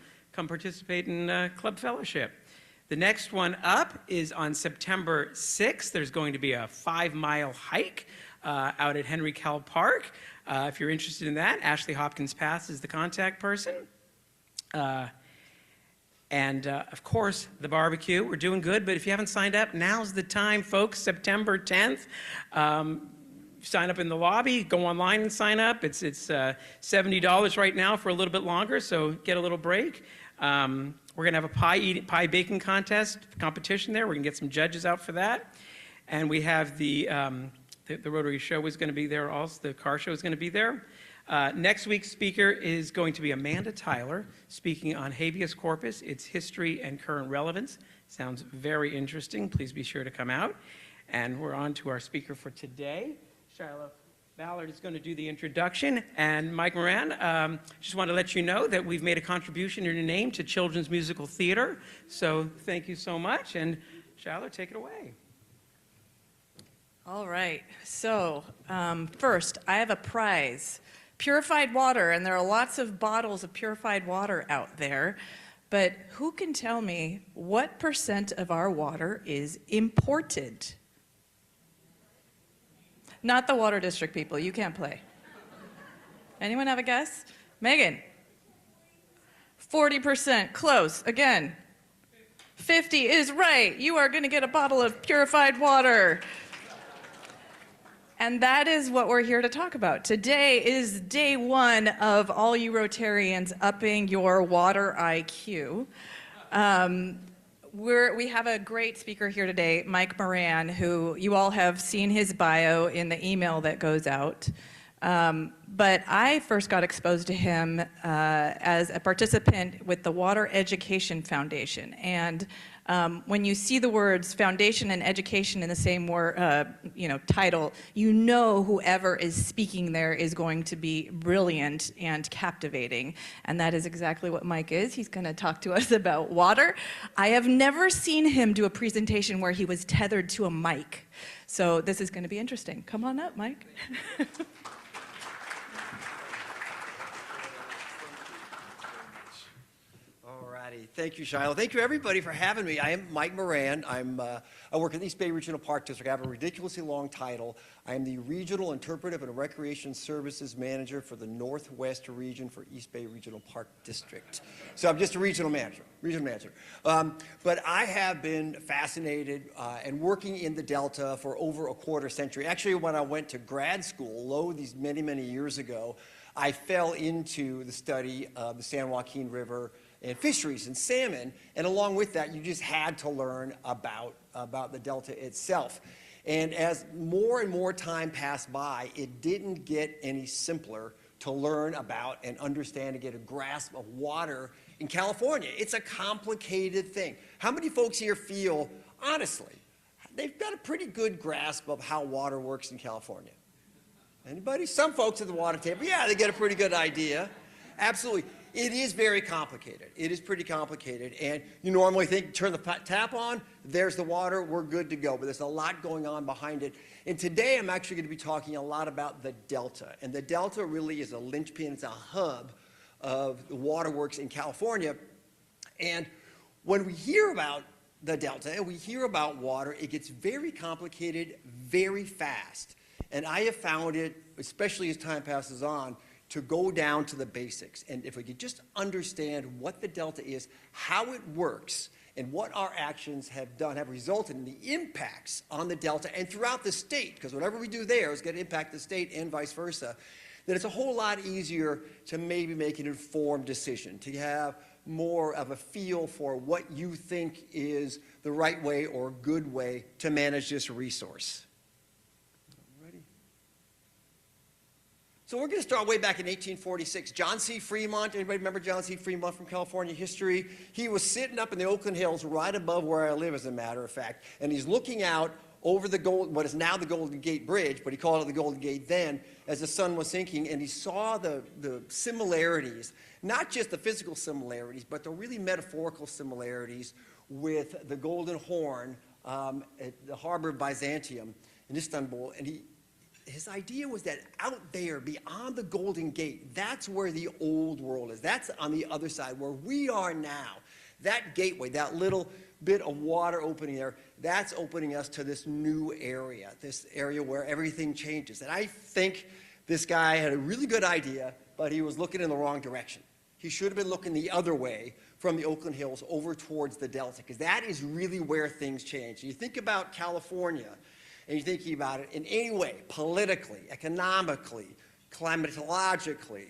[SPEAKER 1] participate in Club Fellowship. The next one up is on September 6th. There's going to be a 5-mile hike out at Henry Kell Park. If you're interested in that, Ashley Hopkins Pass is the contact person. Of course, the barbecue. We're doing good, but if you haven't signed up, now's the time, folks. September 10th. Sign up in the lobby, go online and sign up. It's $70 right now for a little bit longer, so get a little break. We're going to have a pie baking competition there. We're going to get some judges out for that. And we have the Rotary Show is going to be there also. The car show is going to be there. Next week's speaker is going to be Amanda Tyler, speaking on habeas corpus, its history and current relevance. Sounds very interesting. Please be sure to come out. And we're on to our speaker for today. Shiloh Ballard is going to do the introduction, and Mike Moran, just want to let you know that we've made a contribution in your name to Children's Musical Theater, so thank you so much, and Shiloh, take it away.
[SPEAKER 7] All right, so first, I have a prize. Purified water, and there are lots of bottles of purified water out there, but who can tell me what % of our water is imported? Not the Water District people, you can't play. Anyone have a guess? Megan? 40%, close, again. 50 is right, you are gonna get a bottle of purified water. And that is what we're here to talk about. Today is day one of all you Rotarians upping your water IQ. We have a great speaker here today, Mike Moran, who you all have seen his bio in the email that goes out. But I first got exposed to him as a participant with the Water Education Foundation. And when you see the words foundation and education in the same title, you know whoever is speaking there is going to be brilliant and captivating. And that is exactly what Mike is. He's going to talk to us about water. I have never seen him do a presentation where he was tethered to a mic. So this is going to be interesting. Come on up, Mike.
[SPEAKER 18] Thank you, Shiloh. Thank you, everybody, for having me. I am Mike Moran. I work in the East Bay Regional Park District. I have a ridiculously long title. I am the Regional Interpretive and Recreation Services Manager for the Northwest Region for East Bay Regional Park District. So I'm just a regional manager. But I have been fascinated and working in the Delta for over a quarter century. Actually, when I went to grad school, these many, many years ago, I fell into the study of the San Joaquin River, and fisheries and salmon. And along with that, you just had to learn about the Delta itself. And as more and more time passed by, it didn't get any simpler to learn about and understand and get a grasp of water in California. It's a complicated thing. How many folks here feel, honestly, they've got a pretty good grasp of how water works in California? Anybody? Some folks at the water table, yeah, they get a pretty good idea. Absolutely. It is very complicated. It is pretty complicated. And you normally think, turn the tap on, there's the water, we're good to go. But there's a lot going on behind it. And today I'm actually going to be talking a lot about the Delta. And the Delta really is a linchpin, it's a hub of the waterworks in California. And when we hear about the Delta and we hear about water, it gets very complicated very fast. And I have found it, especially as time passes on, to go down to the basics. And if we could just understand what the Delta is, how it works, and what our actions have resulted in the impacts on the Delta and throughout the state, because whatever we do there is going to impact the state and vice versa, then it's a whole lot easier to maybe make an informed decision, to have more of a feel for what you think is the right way or good way to manage this resource. So we're going to start way back in 1846. John C. Fremont, anybody remember John C. Fremont from California history? He was sitting up in the Oakland Hills right above where I live, as a matter of fact, and he's looking out over what is now the Golden Gate Bridge, but he called it the Golden Gate then, as the sun was sinking, and he saw the similarities, not just the physical similarities, but the really metaphorical similarities with the Golden Horn at the harbor of Byzantium in Istanbul. And his idea was that out there, beyond the Golden Gate, that's where the old world is. That's on the other side, where we are now. That gateway, that little bit of water opening there, that's opening us to this new area, this area where everything changes. And I think this guy had a really good idea, but he was looking in the wrong direction. He should have been looking the other way from the Oakland Hills over towards the Delta, because that is really where things change. You think about California, and you're thinking about it in any way, politically, economically, climatologically,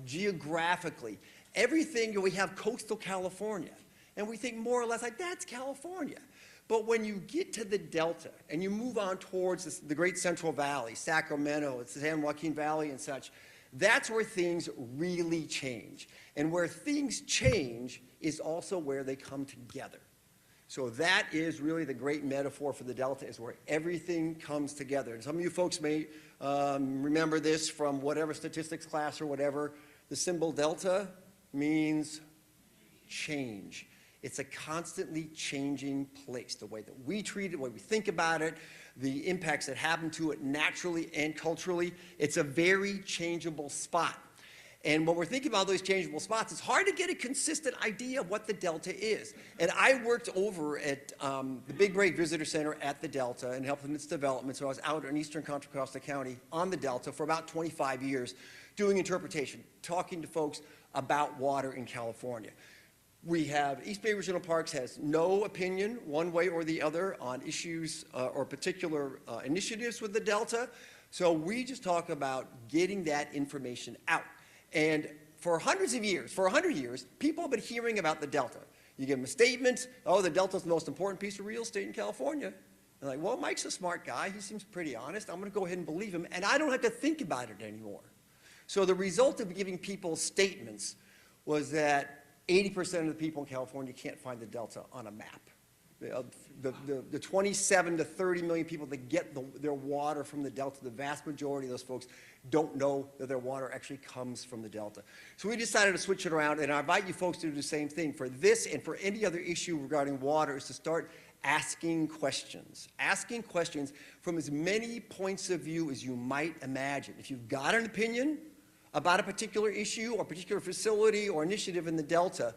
[SPEAKER 18] geographically, everything, we have coastal California. And we think more or less like, that's California. But when you get to the Delta and you move on towards the Great Central Valley, Sacramento, the San Joaquin Valley and such, that's where things really change. And where things change is also where they come together. So that is really the great metaphor for the Delta, is where everything comes together. And some of you folks may remember this from whatever statistics class or whatever. The symbol Delta means change. It's a constantly changing place. The way that we treat it, the way we think about it, the impacts that happen to it naturally and culturally, it's a very changeable spot. And when we're thinking about those changeable spots, it's hard to get a consistent idea of what the Delta is. And I worked over at the Big Break Visitor Center at the Delta and helped in its development. So I was out in eastern Contra Costa County on the Delta for about 25 years doing interpretation, talking to folks about water in California. We have, East Bay Regional Parks has no opinion one way or the other on issues or particular initiatives with the Delta. So we just talk about getting that information out. And for hundreds of years, for 100 years, people have been hearing about the Delta. You give them a statement, oh, the Delta's the most important piece of real estate in California. They're like, well, Mike's a smart guy. He seems pretty honest. I'm going to go ahead and believe him, and I don't have to think about it anymore. So the result of giving people statements was that 80% of the people in California can't find the Delta on a map. The 27 to 30 million people that get their water from the Delta, the vast majority of those folks don't know that their water actually comes from the Delta. So we decided to switch it around, and I invite you folks to do the same thing for this and for any other issue regarding water, is to start asking questions from as many points of view as you might imagine. If you've got an opinion about a particular issue or particular facility or initiative in the Delta,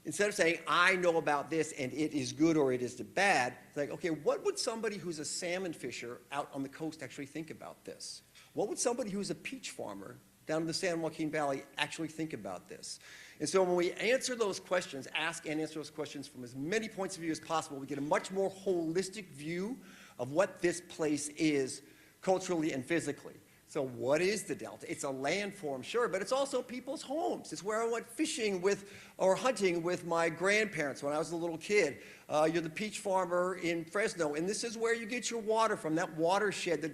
[SPEAKER 18] instead of saying, I know about this and it is good or it is bad, it's like, okay, what would somebody who's a salmon fisher out on the coast actually think about this? What would somebody who's a peach farmer down in the San Joaquin Valley actually think about this? And so when we answer those questions, ask and answer those questions from as many points of view as possible, we get a much more holistic view of what this place is culturally and physically. So what is the delta? It's a landform, sure, but it's also people's homes. It's where I went fishing with or hunting with my grandparents when I was a little kid. You're the peach farmer in Fresno, and this is where you get your water from, that watershed that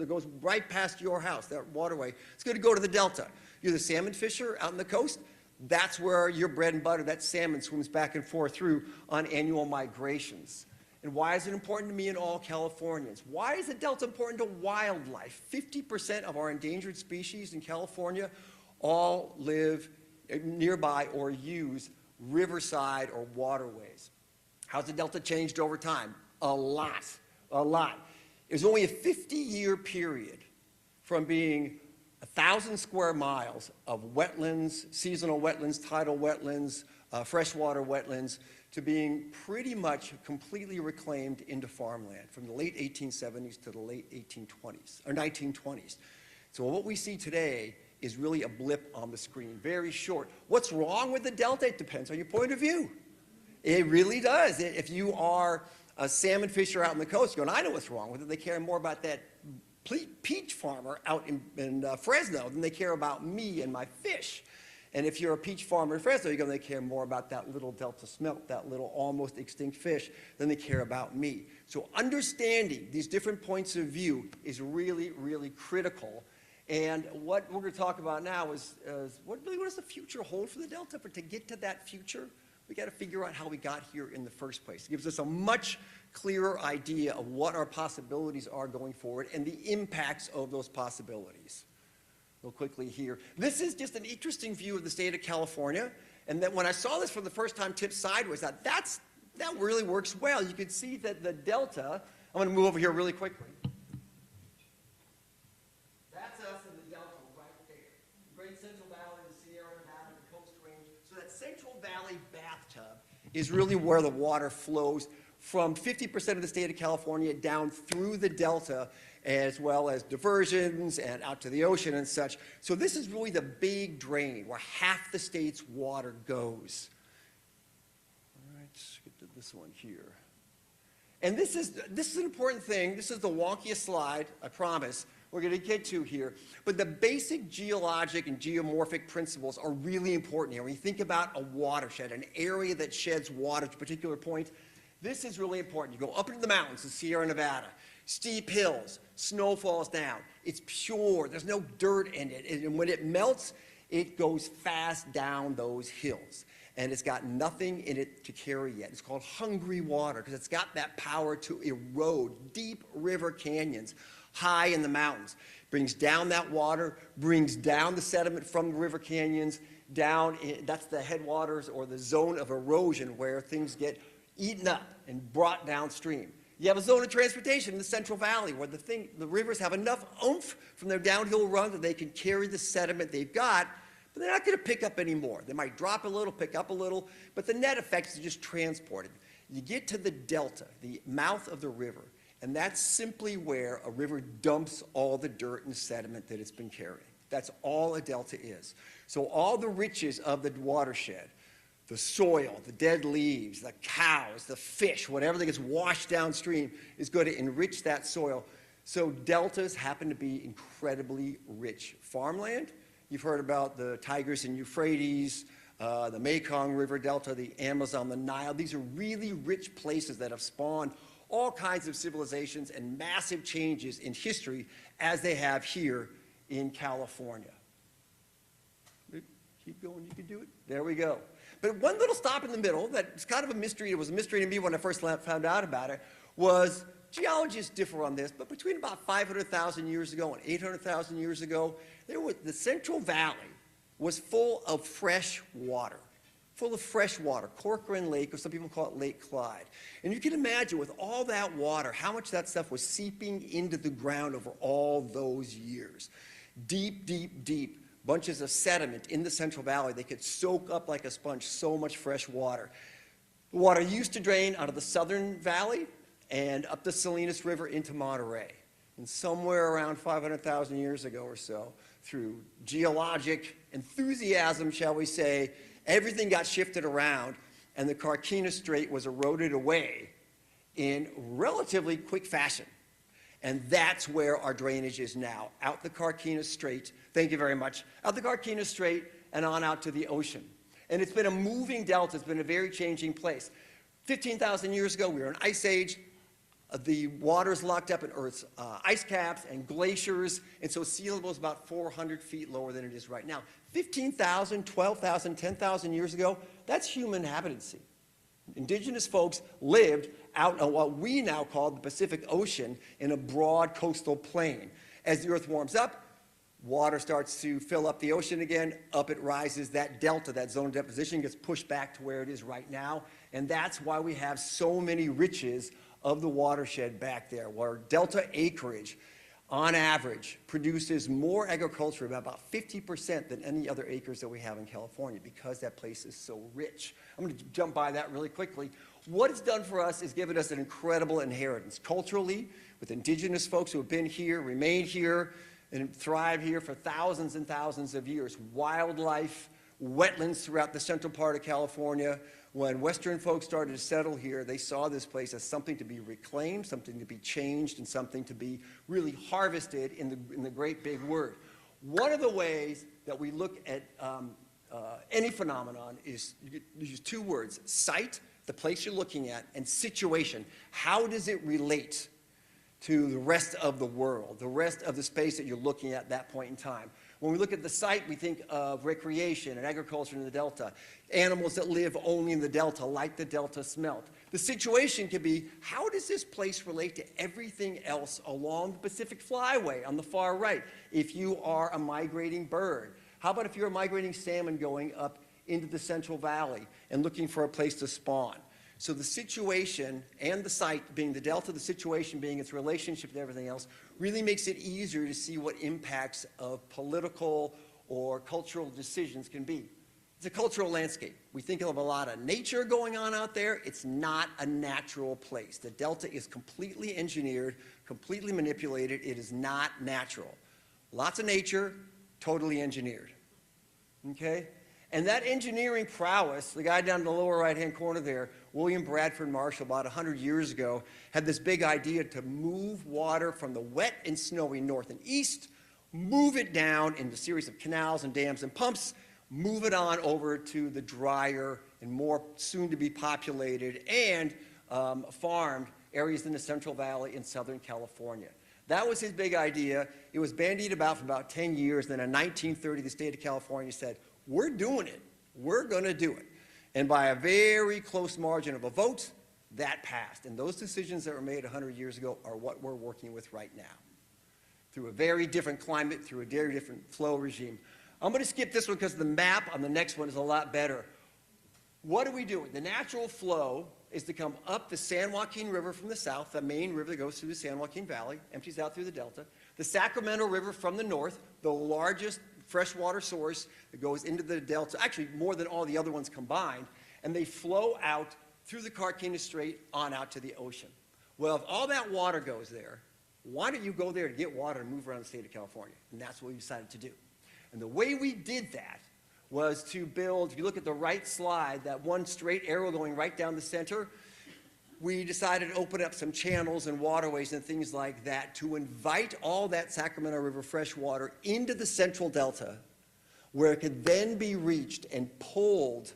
[SPEAKER 18] goes right past your house, that waterway. It's going to go to the delta. You're the salmon fisher out on the coast. That's where your bread and butter, that salmon, swims back and forth through on annual migrations. And why is it important to me and all Californians? Why is the delta important to wildlife? 50% of our endangered species in California all live nearby or use riverside or waterways. How's the delta changed over time? A lot, a lot. It was only a 50-year period from being 1,000 square miles of wetlands, seasonal wetlands, tidal wetlands, freshwater wetlands, to being pretty much completely reclaimed into farmland from the late 1870s to the late 1820s, or 1920s. So what we see today is really a blip on the screen, very short. What's wrong with the delta? It depends on your point of view. It really does. If you are a salmon fisher out on the coast, you're going, I know what's wrong with it. They care more about that peach farmer out in Fresno than they care about me and my fish. And if you're a peach farmer in Fresno, you're going to care more about that little delta smelt, that little almost extinct fish, than they care about me. So understanding these different points of view is really, really critical. And what we're going to talk about now is what does the future hold for the delta? But to get to that future, we got to figure out how we got here in the first place. It gives us a much clearer idea of what our possibilities are going forward and the impacts of those possibilities. Real quickly here. This is just an interesting view of the state of California. And then when I saw this for the first time tipped sideways, I thought, that really works well. You can see that the delta, I'm going to move over here really quickly. That's us in the delta right there. Great Central Valley, the Sierra Nevada, the Coast Range. So that Central Valley bathtub is really where the water flows from 50% of the state of California down through the delta, as well as diversions and out to the ocean and such. So this is really the big drain where half the state's water goes. All right, let's get to this one here. And this is an important thing. This is the wonkiest slide, I promise, we're going to get to here. But the basic geologic and geomorphic principles are really important here. When you think about a watershed, an area that sheds water to a particular point, this is really important. You go up into the mountains, the Sierra Nevada, steep hills, snow falls down. It's pure. There's no dirt in it. And when it melts, it goes fast down those hills. And it's got nothing in it to carry yet. It's called hungry water because it's got that power to erode deep river canyons high in the mountains. Brings down that water, brings down the sediment from the river canyons, down, that's the headwaters or the zone of erosion where things get eaten up and brought downstream. You have a zone of transportation in the Central Valley where the rivers have enough oomph from their downhill run that they can carry the sediment they've got, but they're not going to pick up any more. They might drop a little, pick up a little, but the net effect is just transported. You get to the delta, the mouth of the river, and that's simply where a river dumps all the dirt and sediment that it's been carrying. That's all a delta is. So all the riches of the watershed, the soil, the dead leaves, the cows, the fish, whatever that gets washed downstream is going to enrich that soil. So deltas happen to be incredibly rich farmland. You've heard about the Tigris and Euphrates, the Mekong River Delta, the Amazon, the Nile. These are really rich places that have spawned all kinds of civilizations and massive changes in history as they have here in California. Keep going, you can do it. There we go. But one little stop in the middle that's kind of a mystery, it was a mystery to me when I first found out about it, was geologists differ on this, but between about 500,000 years ago and 800,000 years ago, the Central Valley was full of fresh water. Full of fresh water, Corcoran Lake, or some people call it Lake Clyde. And you can imagine with all that water, how much that stuff was seeping into the ground over all those years. Deep, deep, deep bunches of sediment in the Central Valley. They could soak up like a sponge so much fresh water. The water used to drain out of the Southern Valley and up the Salinas River into Monterey. And somewhere around 500,000 years ago or so, through geologic enthusiasm, shall we say, everything got shifted around and the Carquinez Strait was eroded away in relatively quick fashion. And that's where our drainage is now, out the Carquinez Strait, thank you very much, out the Carquinez Strait and on out to the ocean. And it's been a moving delta, it's been a very changing place. 15,000 years ago, we were in ice age. The water's locked up in Earth's ice caps and glaciers, and so sea level is about 400 feet lower than it is right now. 15,000, 12,000, 10,000 years ago, that's human habitancy. Indigenous folks lived out on what we now call the Pacific Ocean in a broad coastal plain. As the Earth warms up, water starts to fill up the ocean again, up it rises, that delta, that zone of deposition gets pushed back to where it is right now, and that's why we have so many riches of the watershed back there, where delta acreage, on average, produces more agriculture, about 50% than any other acres that we have in California, because that place is so rich. I'm going to jump by that really quickly. What it's done for us is given us an incredible inheritance. Culturally, with indigenous folks who have been here, remained here, and thrived here for thousands and thousands of years. Wildlife, wetlands throughout the central part of California. When Western folks started to settle here, they saw this place as something to be reclaimed, something to be changed, and something to be really harvested in the great big word. One of the ways that we look at any phenomenon is you use two words: site, the place you're looking at, and situation. How does it relate to the rest of the world, the rest of the space that you're looking at that point in time? When we look at the site, we think of recreation and agriculture in the Delta, animals that live only in the Delta, like the Delta smelt. The situation could be, how does this place relate to everything else along the Pacific Flyway on the far right? If you are a migrating bird, how about if you're a migrating salmon going up into the Central Valley and looking for a place to spawn? So the situation and the site being the delta, the situation being its relationship to everything else, really makes it easier to see what impacts of political or cultural decisions can be. It's a cultural landscape. We think of a lot of nature going on out there. It's not a natural place. The delta is completely engineered, completely manipulated. It is not natural. Lots of nature, totally engineered. Okay? And that engineering prowess, the guy down in the lower right-hand corner there, William Bradford Marshall, about 100 years ago, had this big idea to move water from the wet and snowy north and east, move it down into a series of canals and dams and pumps, move it on over to the drier and more soon-to-be populated and farmed areas in the Central Valley in Southern California. That was his big idea. It was bandied about for about 10 years. Then in 1930, the state of California said, we're doing it. We're going to do it. And by a very close margin of a vote, that passed. And those decisions that were made 100 years ago are what we're working with right now, through a very different climate, through a very different flow regime. I'm going to skip this one because the map on the next one is a lot better. What are we doing? The natural flow is to come up the San Joaquin River from the south, the main river that goes through the San Joaquin Valley, empties out through the delta. The Sacramento River from the north, the largest freshwater source that goes into the delta, actually more than all the other ones combined, and they flow out through the Carquinez Strait on out to the ocean. Well, if all that water goes there, why don't you go there to get water and move around the state of California? And that's what we decided to do. And the way we did that was to build, if you look at the right slide, that one straight arrow going right down the center, we decided to open up some channels and waterways and things like that to invite all that Sacramento River fresh water into the central delta, where it could then be reached and pulled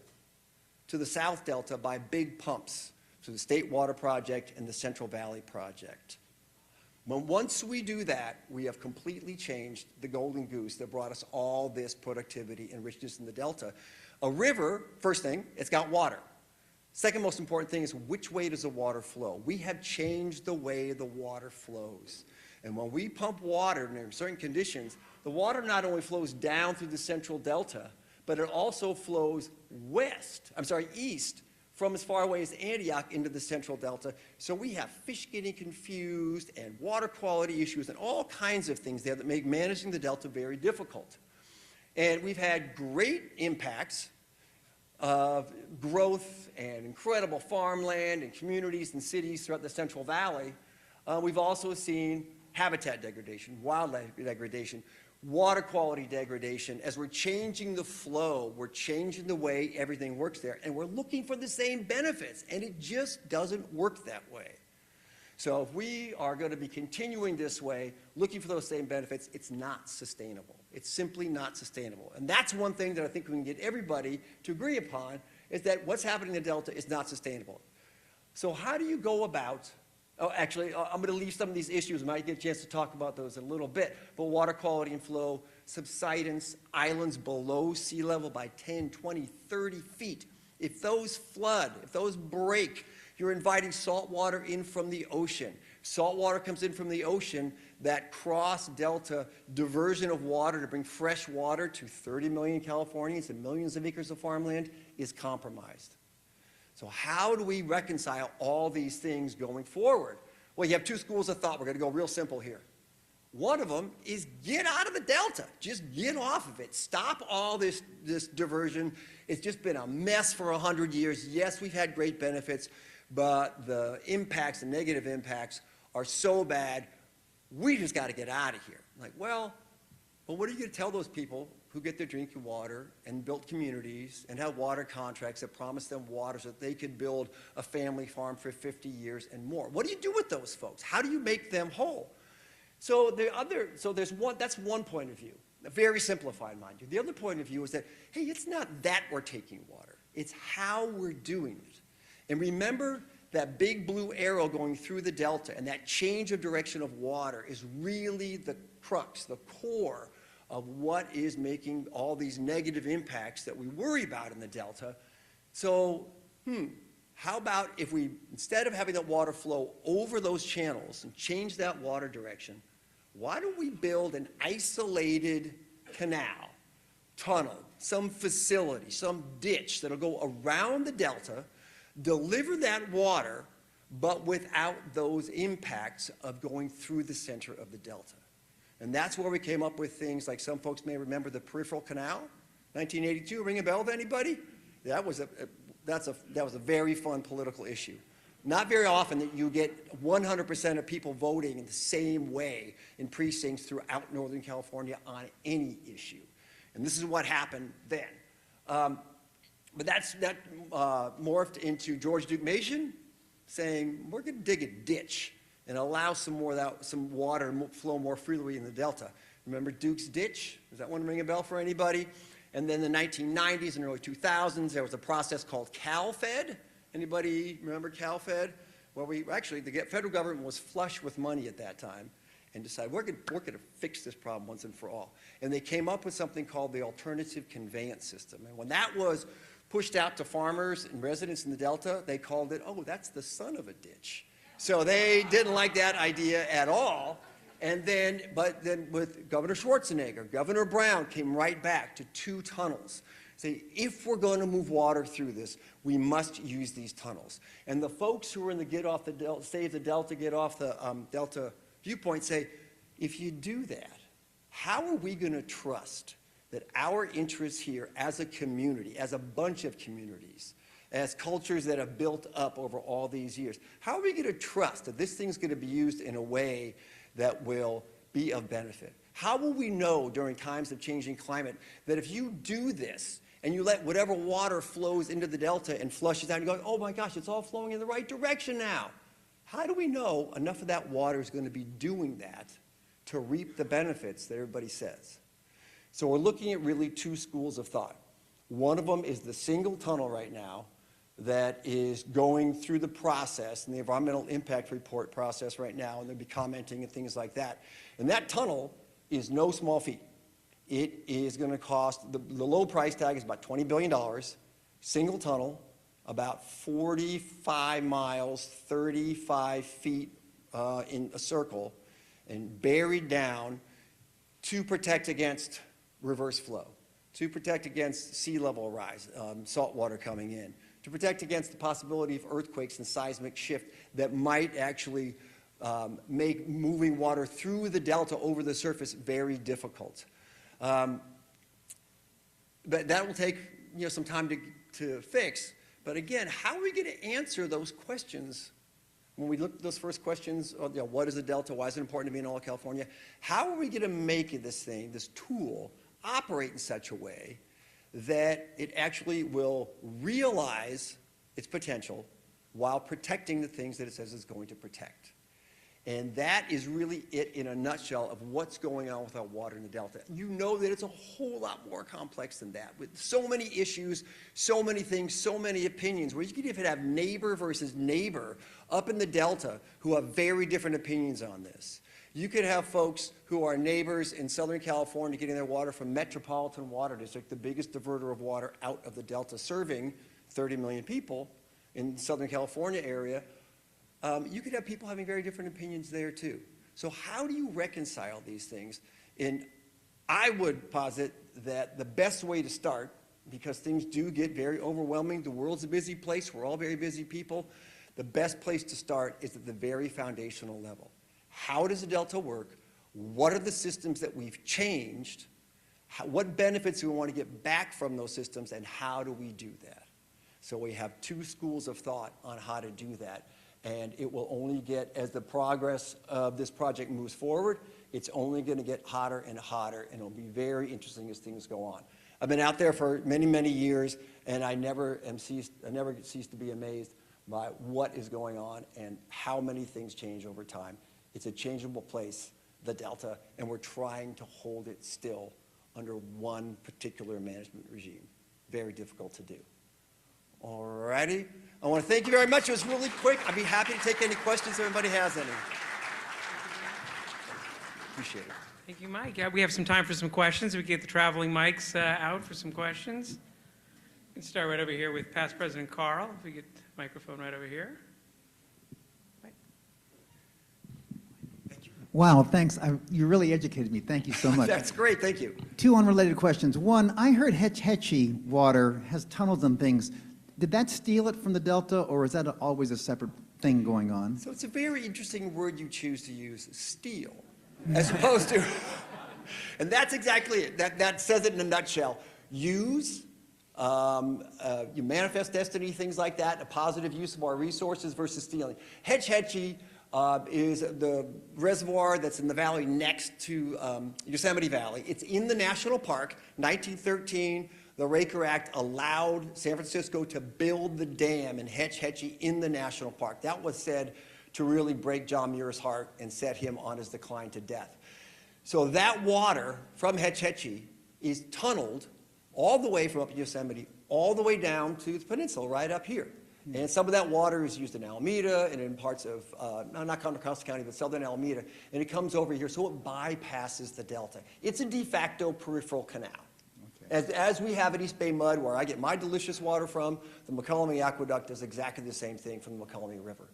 [SPEAKER 18] to the south delta by big pumps through the State Water Project and the Central Valley Project. Once we do that, we have completely changed the golden goose that brought us all this productivity and richness in the delta. A river, first thing, it's got water. Second most important thing is, which way does the water flow? We have changed the way the water flows. And when we pump water in certain conditions, the water not only flows down through the central delta, but it also flows east from as far away as Antioch into the central delta. So we have fish getting confused and water quality issues and all kinds of things there that make managing the delta very difficult. And we've had great impacts of growth and incredible farmland and communities and cities throughout the Central Valley. We've also seen habitat degradation, wildlife degradation, water quality degradation. As we're changing the flow, we're changing the way everything works there, and we're looking for the same benefits, and it just doesn't work that way. So if we are going to be continuing this way, looking for those same benefits, it's not sustainable. It's simply not sustainable. And that's one thing that I think we can get everybody to agree upon, is that what's happening in the Delta is not sustainable. So how do you go about, oh, actually, I'm going to leave some of these issues. I might get a chance to talk about those in a little bit. But water quality and flow, subsidence, islands below sea level by 10, 20, 30 feet. If those flood, if those break, you're inviting salt water in from the ocean. Salt water comes in from the ocean. That cross-delta diversion of water to bring fresh water to 30 million Californians and millions of acres of farmland is compromised. So how do we reconcile all these things going forward? Well, you have two schools of thought. We're going to go real simple here. One of them is get out of the Delta. Just get off of it. Stop all this diversion. It's just been a mess for 100 years. Yes, we've had great benefits, but the impacts, the negative impacts, are so bad, we just got to get out of here. Like, well, what are you going to tell those people who get their drinking water and built communities and have water contracts that promise them water so that they could build a family farm for 50 years and more? What do you do with those folks? How do you make them whole? So that's one point of view, very simplified, mind you. The other point of view is that, hey, it's not that we're taking water. It's how we're doing it. And remember that big blue arrow going through the Delta and that change of direction of water is really the crux, the core of what is making all these negative impacts that we worry about in the Delta. So, how about if we, instead of having that water flow over those channels and change that water direction, why don't we build an isolated canal, tunnel, some facility, some ditch that'll go around the Delta, deliver that water, but without those impacts of going through the center of the Delta. And that's where we came up with things like, some folks may remember the Peripheral Canal, 1982, ring a bell to anybody? That was a very fun political issue. Not very often that you get 100% of people voting in the same way in precincts throughout Northern California on any issue. And this is what happened then. But that morphed into George Duke Mason saying, we're going to dig a ditch and allow some water to flow more freely in the Delta. Remember Duke's Ditch? Does that one ring a bell for anybody? And then in the 1990s and early 2000s, there was a process called CalFed. Anybody remember CalFed? Well, the federal government was flush with money at that time and decided we're going to fix this problem once and for all. And they came up with something called the Alternative Conveyance System. And when that was pushed out to farmers and residents in the Delta, they called it, oh, that's the son of a ditch. So they didn't like that idea at all. But then with Governor Schwarzenegger, Governor Brown came right back to 2 tunnels. Say, if we're going to move water through this, we must use these tunnels. And the folks who are in the Get Off the Delta, Save the Delta, Get Off the Delta viewpoint say, if you do that, how are we going to trust that our interests here as a community, as a bunch of communities, as cultures that have built up over all these years, how are we going to trust that this thing's going to be used in a way that will be of benefit? How will we know during times of changing climate that if you do this and you let whatever water flows into the Delta and flushes out, and you go, oh my gosh, it's all flowing in the right direction now? How do we know enough of that water is going to be doing that to reap the benefits that everybody says? So we're looking at really 2 schools of thought. One of them is the single tunnel right now that is going through the process and the environmental impact report process right now, and they'll be commenting and things like that. And that tunnel is no small feat. It is going to cost, the low price tag is about $20 billion, single tunnel, about 45 miles, 35 feet in a circle, and buried down to protect against reverse flow, to protect against sea level rise, salt water coming in, to protect against the possibility of earthquakes and seismic shift that might actually make moving water through the Delta over the surface very difficult. But that will take some time to fix. But again, how are we going to answer those questions when we look at those first questions? What is the Delta? Why is it important to be in all of California? How are we going to make this thing, this tool, operate in such a way that it actually will realize its potential while protecting the things that it says it's going to protect? And that is really it in a nutshell of what's going on with our water in the Delta. You know that it's a whole lot more complex than that, with so many issues, so many things, so many opinions, where you could even have neighbor versus neighbor up in the Delta who have very different opinions on this. You could have folks who are neighbors in Southern California getting their water from Metropolitan Water District, the biggest diverter of water out of the Delta, serving 30 million people in the Southern California area. You could have people having very different opinions there too. So how do you reconcile these things? And I would posit that the best way to start, because things do get very overwhelming, the world's a busy place, we're all very busy people, the best place to start is at the very foundational level. How does the Delta work? What are the systems that we've changed? What benefits do we want to get back from those systems, and how do we do that? So we have two schools of thought on how to do that. And it will only get, as the progress of this project moves forward, it's only going to get hotter and hotter, and it'll be very interesting as things go on. I've been out there for many, many years, and I never cease to be amazed by what is going on and how many things change over time. It's a changeable place, the Delta, and we're trying to hold it still under one particular management regime. Very difficult to do. All righty. I want to thank you very much. It was really quick. I'd be happy to take any questions if anybody has any. Appreciate it.
[SPEAKER 1] Thank you, Mike. We have some time for some questions. We get the traveling mics out for some questions. We can start right over here with past President Carl. If we get the microphone right over here.
[SPEAKER 19] Wow, thanks. You really educated me. Thank you so much.
[SPEAKER 18] That's great. Thank you.
[SPEAKER 19] Two unrelated questions. One, I heard Hetch Hetchy water has tunnels and things. Did that steal it from the Delta, or is that always a separate thing going on?
[SPEAKER 18] So it's a very interesting word you choose to use, steal, as opposed to, and that's exactly it. That says it in a nutshell. Use, you manifest destiny, things like that, a positive use of our resources versus stealing. Hetch Hetchy is the reservoir that's in the valley next to Yosemite Valley. It's in the national park. 1913, the Raker Act allowed San Francisco to build the dam in Hetch Hetchy in the national park. That was said to really break John Muir's heart and set him on his decline to death. So that water from Hetch Hetchy is tunneled all the way from up in Yosemite, all the way down to the peninsula right up here. And some of that water is used in Alameda and in parts of, not Contra Costa County, but southern Alameda, and it comes over here, so it bypasses the Delta. It's a de facto peripheral canal. As we have at East Bay Mud, where I get my delicious water from, the McCollum Aqueduct does exactly the same thing from the McCollum River.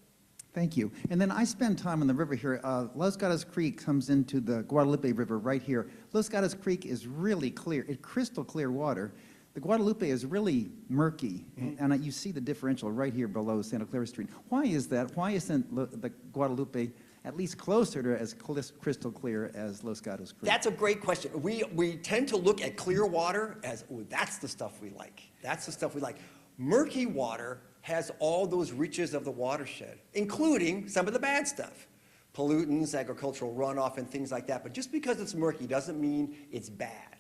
[SPEAKER 19] Thank you. And then I spend time on the river here. Los Gatos Creek comes into the Guadalupe River right here. Los Gatos Creek is really clear. It's crystal clear water. The Guadalupe is really murky, and you see the differential right here below Santa Clara Street. Why is that? Why isn't the Guadalupe at least closer to as crystal clear as Los Gatos Creek?
[SPEAKER 18] That's a great question. We tend to look at clear water as, oh, that's the stuff we like. That's the stuff we like. Murky water has all those reaches of the watershed, including some of the bad stuff. Pollutants, agricultural runoff, and things like that. But just because it's murky doesn't mean it's bad.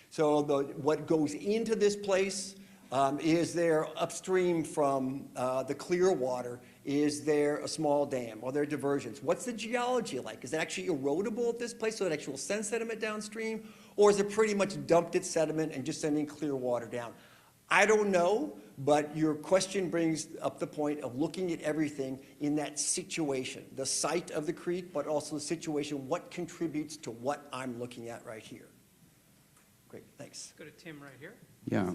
[SPEAKER 18] So what goes into this place, is there upstream from the clear water, is there a small dam? Are there diversions? What's the geology like? Is it actually erodible at this place so it actually will send sediment downstream? Or is it pretty much dumped its sediment and just sending clear water down? I don't know, but your question brings up the point of looking at everything in that situation, the site of the creek, but also the situation, what contributes to what I'm looking at right here. Great, thanks.
[SPEAKER 1] Let's go to Tim right here.
[SPEAKER 20] Yeah,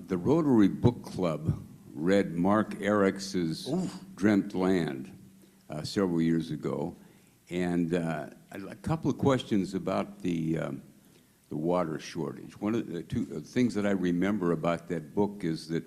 [SPEAKER 20] the Rotary Book Club read Mark Ericks's Dreamt Land several years ago, and a couple of questions about the water shortage. One of the two things that I remember about that book is that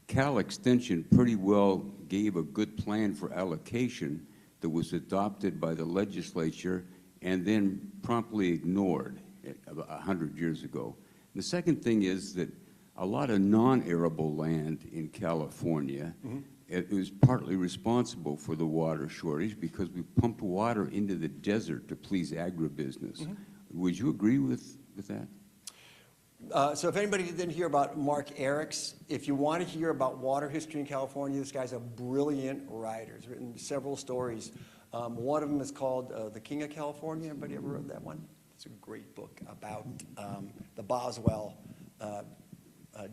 [SPEAKER 20] Cal Extension pretty well gave a good plan for allocation that was adopted by the legislature and then promptly ignored 100 years ago. And the second thing is that a lot of non-arable land in California it was partly responsible for the water shortage because we pumped water into the desert to please agribusiness. Would you agree with that?
[SPEAKER 18] So if anybody didn't hear about Mark Ericks, if you want to hear about water history in California, this guy's a brilliant writer. He's written several stories One of them is called The King of California. Everybody ever read that one? It's a great book about the Boswell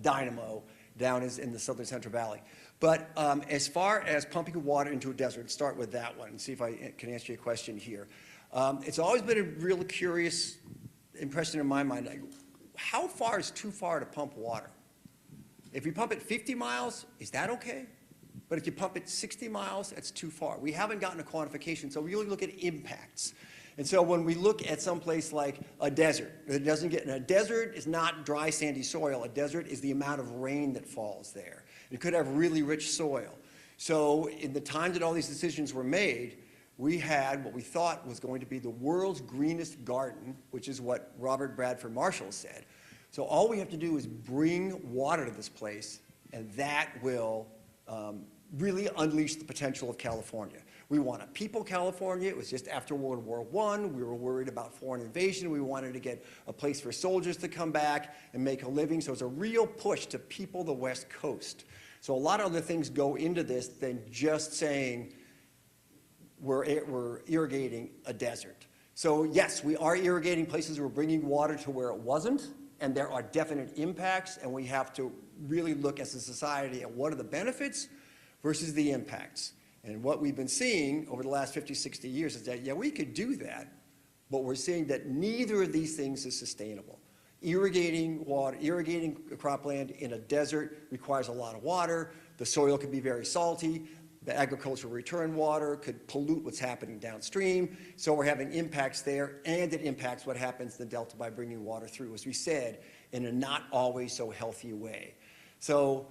[SPEAKER 18] dynamo down in the southern Central Valley. But as far as pumping water into a desert, start with that one and see if I can answer your question here. It's always been a really curious impression in my mind. Like, how far is too far to pump water? If you pump it 50 miles, is that okay? But if you pump it 60 miles, that's too far. We haven't gotten a quantification, so we really look at impacts. And so when we look at some place like a desert, a desert is not dry, sandy soil. A desert is the amount of rain that falls there. It could have really rich soil. So in the time that all these decisions were made, we had what we thought was going to be the world's greenest garden, which is what Robert Bradford Marshall said. So all we have to do is bring water to this place, and that will really unleash the potential of California. We want a people California. It was just after World War I. We were worried about foreign invasion. We wanted to get a place for soldiers to come back and make a living. So it's a real push to people the West Coast. So a lot of other things go into this than just saying we're irrigating a desert. So yes, we are irrigating places. We're bringing water to where it wasn't. And there are definite impacts. And we have to really look as a society at what are the benefits versus the impacts. And what we've been seeing over the last 50, 60 years is that, yeah, we could do that, but we're seeing that neither of these things is sustainable. Irrigating water, irrigating cropland in a desert requires a lot of water. The soil could be very salty. The agricultural return water could pollute what's happening downstream. So we're having impacts there, and it impacts what happens in the Delta by bringing water through, as we said, in a not always so healthy way. So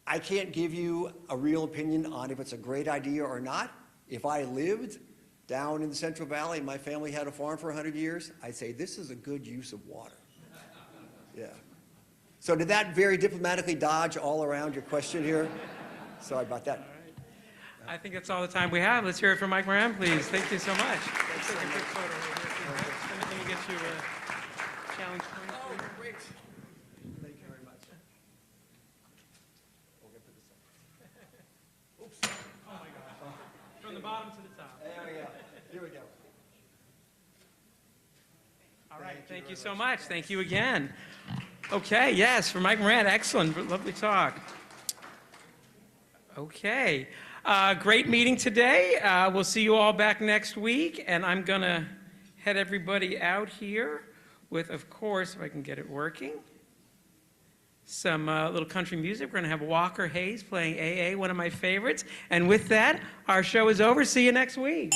[SPEAKER 18] I can't give you a real opinion on if it's a great idea or not. If I lived down in the Central Valley and my family had a farm for 100 years, I'd say this is a good use of water. Yeah. So did that very diplomatically dodge all around your question here? Sorry about that.
[SPEAKER 1] I think that's all the time we have. Let's hear it from Mike Moran, please. Thank you so much. Let's take a quick photo right here. Let me get you a challenge point.
[SPEAKER 18] Oh, great. Thank you very much. Oops.
[SPEAKER 1] Oh, my gosh. From the bottom to the top.
[SPEAKER 18] There we go. Here we go.
[SPEAKER 1] All right. Thank you so much. Thank you again. Okay. Yes, for Mike Moran. Excellent. Lovely talk. Okay. Great meeting today. We'll see you all back next week. And I'm going to head everybody out here with, of course, if I can get it working, some little country music. We're going to have Walker Hayes playing AA, one of my favorites. And with that, our show is over. See you next week.